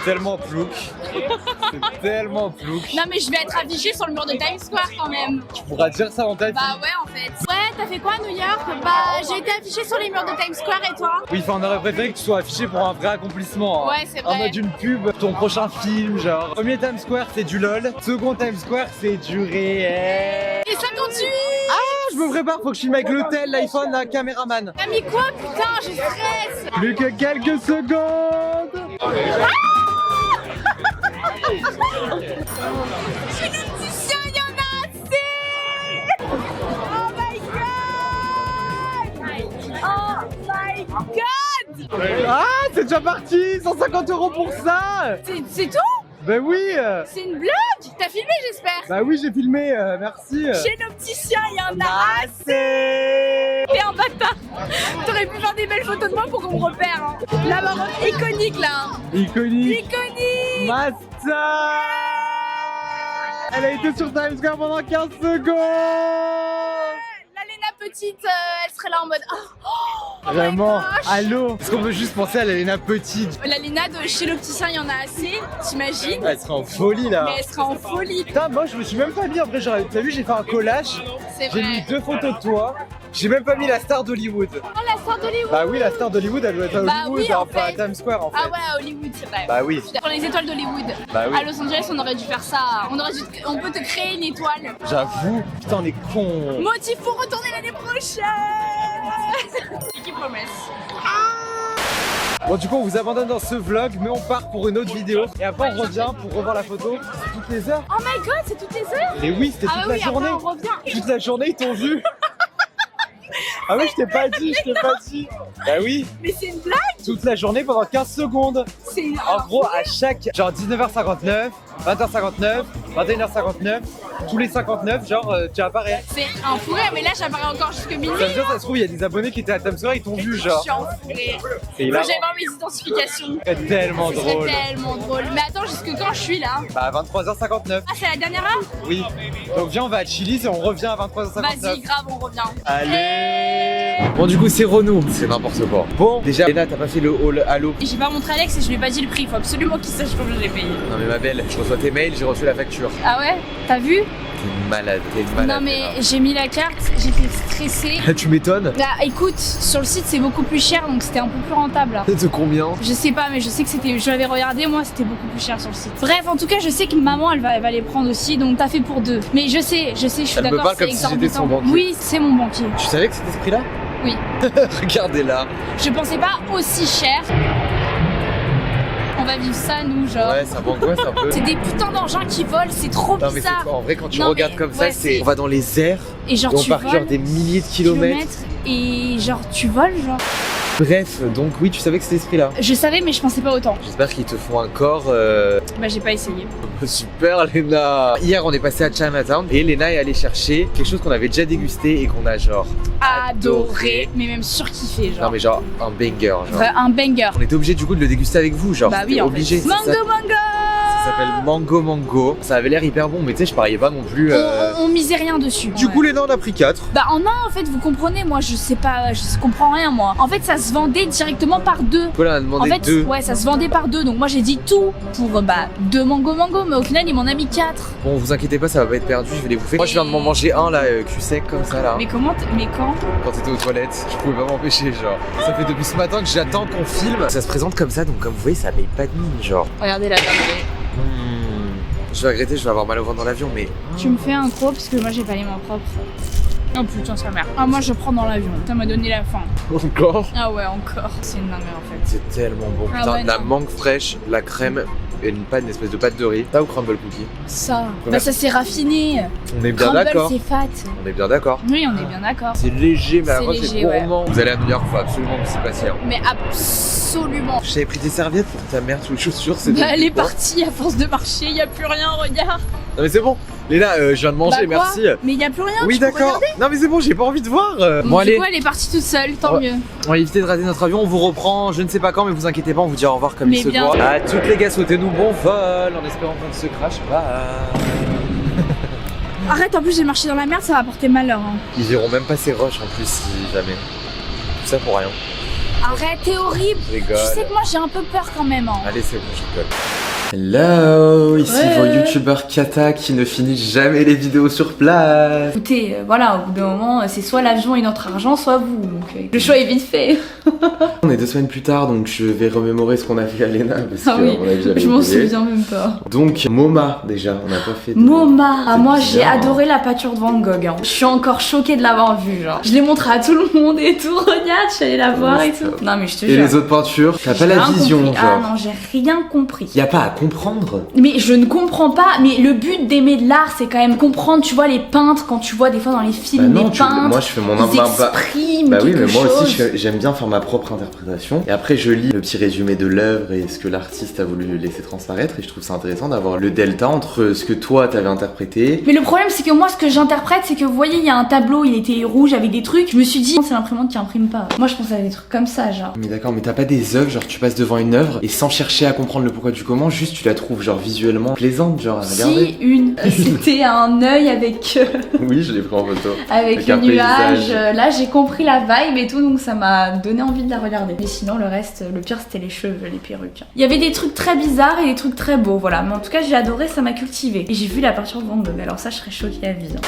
tellement plouc. C'est tellement plouc. Non mais je vais être affichée sur le mur de Times Square quand même. Tu pourras dire ça dans ta vie. Bah ouais en fait. Ouais, t'as fait quoi à New York? Bah j'ai été affichée sur les murs de Times Square et toi? Oui, enfin, on aurait préféré que tu sois affiché pour un vrai accomplissement. Ouais, c'est vrai. En mode une pub, ton prochain film, genre. Premier Times Square, c'est du LOL. Second Times Square, c'est du réel. Et 58. Ah, je me prépare, faut que je filme avec l'hôtel, l'iPhone, la caméraman. T'as mis quoi putain? Je stresse. Plus que quelques secondes. Chez le petit chien, il y en a assez. Oh my god. Oh my god. Ah, c'est déjà parti, 150 € pour ça. C'est tout? Bah oui. C'est une blague? T'as filmé j'espère? Bah oui, j'ai filmé, merci. Chez nos petits chiens, il y en a assez. T'es un bâtard. T'aurais pu faire des belles photos de moi pour qu'on me repère. Hein. La maman iconique là. Iconique. Iconique. Masta. Elle a été sur Times Square pendant 15 secondes. La Léna petite, elle serait là en mode oh my Vraiment, gosh. allô. Est-ce qu'on peut juste penser à la Léna petite? La Léna de chez le petit chien, il y en a assez, t'imagines? Elle serait en folie là. Mais elle sera en folie. Putain, moi je me suis même pas mis en vrai, t'as vu, j'ai fait un collage. C'est J'ai mis vrai. 2 photos de toi. J'ai même pas mis la star d'Hollywood. Oh la star d'Hollywood. Bah oui, la star d'Hollywood, elle doit être à Bah Hollywood, oui, en hein, pas à fait. Times Square en fait. Ah ouais, à Hollywood, c'est vrai. Bah oui. Pour les étoiles d'Hollywood. Bah oui. À Los Angeles, on aurait dû faire ça. On peut te créer une étoile. J'avoue, putain, on est con. Motif pour retourner l'année prochaine. Qui promesse. Bon, du coup, on vous abandonne dans ce vlog, mais on part pour une autre vidéo. Et après, on revient pour revoir la photo. C'est toutes les heures. Oh my god, c'est toutes les heures. Et oui, c'était Ah toute oui, la journée. après on revient. Toute la journée, ils t'ont vu. Ah oui, je t'ai pas dit, Bah oui, Mais c'est une blague. toute la journée pendant 15 secondes. C'est une... En gros, à chaque, genre 19h59, 20h59, 21h59, tous les 59, genre, tu apparais. C'est un fou rire, mais là j'apparais encore jusque minuit. Ça veut dire, ça se trouve, il y a des abonnés qui étaient à Times Square, ils t'ont vu, Je genre. suis en fou rire. C'est Faut hilarant. que j'aille voir mes identifications. C'est tellement Ce serait drôle. tellement drôle. Mais attends, jusque quand je suis là? Bah, à 23h59, Ah, c'est la dernière heure? oui. Donc, viens, on va à Chili's et on revient à 23h59. Vas-y, grave, on revient. Allez. Bon, du coup, c'est Renaud. C'est n'importe quoi. Bon, Déjà, Léna, t'as pas fait le haul Halo. Et j'ai pas montré Alex et je lui ai pas dit le prix. Il faut absolument qu'il sache combien j'ai payé. Non mais ma belle, je reçois tes mails, j'ai reçu la facture. Ah ouais? T'as vu? T'es malade, t'es malade. Non mais j'ai mis la carte, j'étais stressée. Léna. Tu m'étonnes. Bah écoute, sur le site c'est beaucoup plus cher donc c'était un peu plus rentable là. De combien? Je sais pas mais je sais que c'était, je l'avais regardé moi, c'était beaucoup plus cher sur le site. Bref, en tout cas je sais que maman elle va les prendre aussi donc t'as fait pour 2. Mais je sais, je suis Elle me d'accord, parle c'est comme si j'étais exorbitant. son banquier. Oui, c'est mon banquier. Tu savais que c'était ce prix-là? Oui. Regardez-là. Je pensais pas aussi cher. On va vivre ça nous genre. Ouais, ça m'angoisse un peu. C'est des putains d'engins qui volent, c'est trop Non mais bizarre. c'est en vrai quand tu Non, regardes mais comme ouais, ça, c'est c'est- on va dans les airs Et genre et on tu parcourt voles des milliers de kilomètres. et genre tu voles genre. Bref, donc oui, tu savais que c'était ce prix-là. Je savais mais je pensais pas autant. J'espère qu'ils te font un corps Bah j'ai pas essayé. super Léna. Hier on est passé à Chinatown et Léna est allée chercher quelque chose qu'on avait déjà dégusté et qu'on a genre Adoré, mais même surkiffé genre. non mais genre un banger genre. Vrai, un banger. On était obligé du coup de le déguster avec vous genre. Bah c'était oui en obligé. fait. Ça Mango mango. s'appelle Mango Mango. Ça avait l'air hyper bon mais tu sais je pariais pas non plus. On misait rien dessus. Du Ouais. coup Léna on a pris 4. Bah en un en fait vous comprenez moi je sais pas je comprends rien moi. En fait ça se vendait directement par 2. Voilà on a En demandé fait 2. ouais ça se vendait par 2 donc moi j'ai dit tout pour 2 mango mango mais au final il m'en a mis 4. Bon vous inquiétez pas ça va pas être perdu, je vais les bouffer. Moi je viens de m'en manger un là cul sec comme ça là. Mais comment mais quand? Quand t'étais aux toilettes, je pouvais pas m'empêcher genre. Ça fait depuis ce matin que j'attends qu'on filme. Ça se présente comme ça donc comme vous voyez ça paye pas de mine genre. Regardez la dinguerie. Je vais regretter, je vais avoir mal au ventre dans l'avion mais Tu me fais un gros parce que moi j'ai pas les mains propres. Oh putain, sa mère. Ah, moi je prends dans l'avion. Ça m'a donné la faim. Encore? Ah ouais, encore. C'est une dinguerie en fait. C'est tellement bon. Ah Putain, ouais, la non. mangue fraîche, la crème et une espèce de pâte de riz. T'as ou crumble cookie? Ça. Bah, ça c'est raffiné. On est bien Crumble, d'accord. c'est fat. On est bien d'accord. Oui, on est bien d'accord. C'est léger, mais à la C'est fois c'est léger, ouais. gourmand. Vous allez à New York, faut absolument que vous y passiez. Mais absolument. J'avais pris des serviettes pour ta mère sous les chaussures, c'est Bah, bon. elle est partie à force de marcher, y a plus rien, regarde. Non mais c'est bon. Léna, je viens de manger, Bah, quoi merci. Mais y a plus rien. Oui tu peux d'accord. regarder. Non mais c'est bon, j'ai pas envie de voir. Bon, Bon du allez, coup, elle est partie toute seule, tant Ouais. mieux. on va éviter de rater notre avion, on vous reprend, je ne sais pas quand, mais vous inquiétez pas, on vous dit au revoir comme Mais il se bien. doit. À toutes les gars, souhaitez-nous bon vol en espérant qu'on ne se crache pas. Arrête, en plus j'ai marché dans la merde, ça va porter malheur. Hein. Ils verront même pas ces roches en plus si jamais. Tout ça pour rien. Arrête, t'es horrible. Je rigole. Tu sais que moi j'ai un peu peur quand même. Hein. Allez, c'est bon, je rigole. Hello, ici Ouais. vos youtubeurs Kata qui ne finissent jamais les vidéos sur place. Écoutez, voilà, au bout d'un moment, c'est soit l'avion et notre argent, soit vous. Donc, le choix est vite fait. On est 2 semaines plus tard, donc je vais remémorer ce qu'on a fait à Léna parce Ah que oui, on a déjà je m'en oublié. souviens même pas. Donc MoMA déjà, on n'a pas fait de... MoMA, ah, C'est moi j'ai bizarre, adoré la peinture de Van Gogh. Hein. Je suis encore choquée de l'avoir vue, genre. Je l'ai montré à tout le monde et tout. Regarde, je suis allée la voir et tout. Non mais je te Et jure. les autres peintures, t'as pas J'ai la rien vision compris. genre. Ah non, j'ai rien compris. Y a pas à comprendre. Mais je ne comprends pas. Mais le but d'aimer de l'art, c'est quand même comprendre. Tu vois les peintres, quand tu vois des fois dans les films Bah non, des peintres, moi je fais mon ils bah, expriment bah oui, quelque mais moi chose. aussi j'aime bien faire ma propre interprétation. Et après je lis le petit résumé de l'œuvre et ce que l'artiste a voulu laisser transparaître. Et je trouve ça intéressant d'avoir le delta entre ce que toi t'avais interprété. Mais le problème, c'est que moi, ce que j'interprète, c'est que vous voyez, il y a un tableau, il était rouge avec des trucs. Je me suis dit, c'est l'imprimante qui imprime pas. Moi, je pense à des trucs comme ça, genre. Mais d'accord, mais t'as pas des œuvres, genre tu passes devant une œuvre et sans chercher à comprendre le pourquoi du comment, juste tu la trouves genre visuellement plaisante, genre à regarder. Si, une. C'était un œil avec, Oui, je l'ai pris en photo. avec Avec le un nuage. paysage. Là, j'ai compris la vibe et tout, donc ça m'a donné envie de la regarder. Mais sinon, le reste, le pire, c'était les cheveux, les perruques. Il y avait des trucs très bizarres et des trucs très beaux, voilà. Mais en tout cas, j'ai adoré, ça m'a cultivé. Et j'ai vu la peinture de Van Gogh, alors ça, je serais choquée à vie. Hein.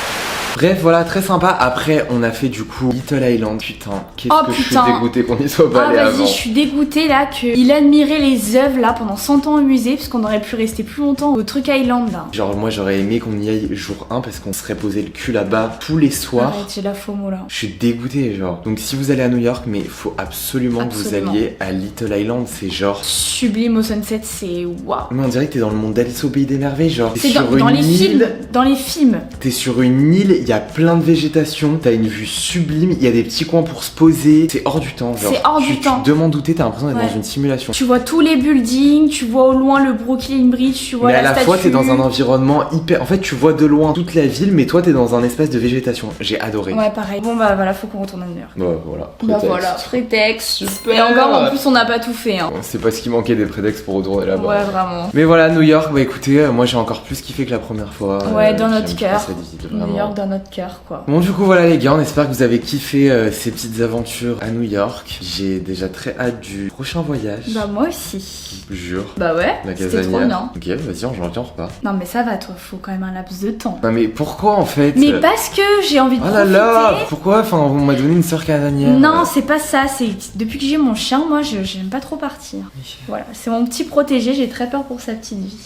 Bref, voilà, très sympa. Après, on a fait du coup Little Island. Putain, qu'est-ce Oh, que je suis putain. dégoûté qu'on y soit pas Ah allé vas-y, avant. je suis dégoûtée là qu'il admirait les œuvres là pendant 100 ans au musée, puisqu'on aurait pu rester plus longtemps au truc Island là. Genre, moi j'aurais aimé qu'on y aille jour 1 parce qu'on serait posé le cul là-bas tous les soirs. Arrête, j'ai la FOMO là. Je suis dégoûté, genre. Donc, si vous allez à New York, mais il faut absolument que vous Absolument. alliez à Little Island. C'est genre. Sublime au sunset, c'est waouh. Mais on dirait que t'es dans le monde d'Alice au pays des merveilles, genre. T'es C'est sur dans une les île. films, dans les films. T'es sur une île, il y a plein de végétation, t'as une vue sublime, il y a des petits coins pour se poser. C'est hors du temps, genre. C'est hors du temps. Tu te demandes où t'es, t'as l'impression d'être Ouais. dans une simulation. Tu vois tous les buildings, tu vois au loin le Brooklyn Bridge, tu vois Mais à la la statue. fois, t'es dans un environnement hyper. En fait, tu vois de loin toute la ville, mais toi, t'es dans un espace de végétation. J'ai adoré. Ouais, pareil. Bon bah voilà, faut qu'on retourne à New York. Ouais, voilà. Bah Prétexte. voilà, prétexte. Super. Et encore en plus, on n'a pas tout fait hein. C'est pas ce qui manquait des prétextes pour retourner là-bas. Ouais, vraiment. Mais voilà, New York, bah écoutez, moi j'ai encore plus kiffé que la première fois. Ouais, dans notre j'aime cœur. trop cette visite, New vraiment. York dans notre cœur quoi. Bon, du coup, voilà les gars, on espère que vous avez kiffé ces petites aventures à New York. J'ai déjà très hâte du prochain voyage. Bah moi aussi. Je jure. Bah ouais, La c'était trop casanière. bien. Ok, vas-y, on reviens, on repart. Non mais ça va toi, faut quand même un laps de temps. Non, mais pourquoi en fait Mais parce que j'ai envie de Oh là profiter. là, pourquoi? Enfin, on m'a donné une sœur casanière. Non, c'est pas ça, c'est depuis que j'ai mon chien, moi j'aime pas trop partir. Voilà, c'est mon petit protégé, j'ai très peur pour sa petite vie.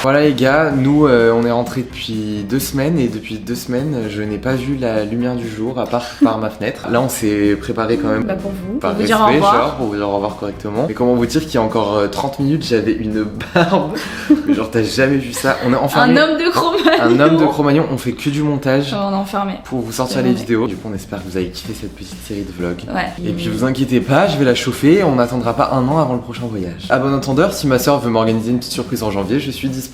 Voilà les gars, nous on est rentrés depuis 2 semaines et depuis 2 semaines je n'ai pas vu la lumière du jour à part par ma fenêtre. Là on s'est préparé quand même Bah pour vous, par pour vous respect, dire au revoir. genre, pour vous dire au revoir correctement. Mais comment vous dire qu'il y a encore 30 minutes j'avais une barbe, mais genre t'as jamais vu ça. On est enfermé. Un homme de Cro-Magnon. Un homme de Cro-Magnon, on fait que du montage Oh, on est enfermé. pour vous sortir C'est les vrai. vidéos. Du coup on espère que vous avez kiffé cette petite série de vlogs. Ouais. Et puis vous inquiétez pas, je vais la chauffer, on n'attendra pas 1 an avant le prochain voyage. À bon entendeur, si ma soeur veut m'organiser une petite surprise en janvier, je suis disponible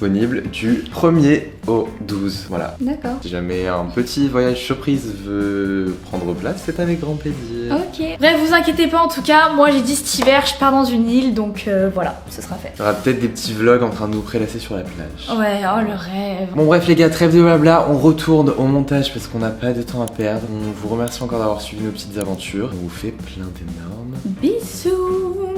du 1er au 12. Voilà. D'accord. Si jamais un petit voyage surprise veut prendre place, c'est avec grand plaisir. Ok. Bref, vous inquiétez pas en tout cas, moi j'ai dit cet hiver, je pars dans une île, donc voilà, ce sera fait. Il y aura peut-être des petits vlogs en train de nous prélasser sur la plage. Ouais, oh le rêve. Bon bref les gars, trêve de blabla, on retourne au montage parce qu'on n'a pas de temps à perdre. On vous remercie encore d'avoir suivi nos petites aventures. On vous fait plein d'énormes Bisous.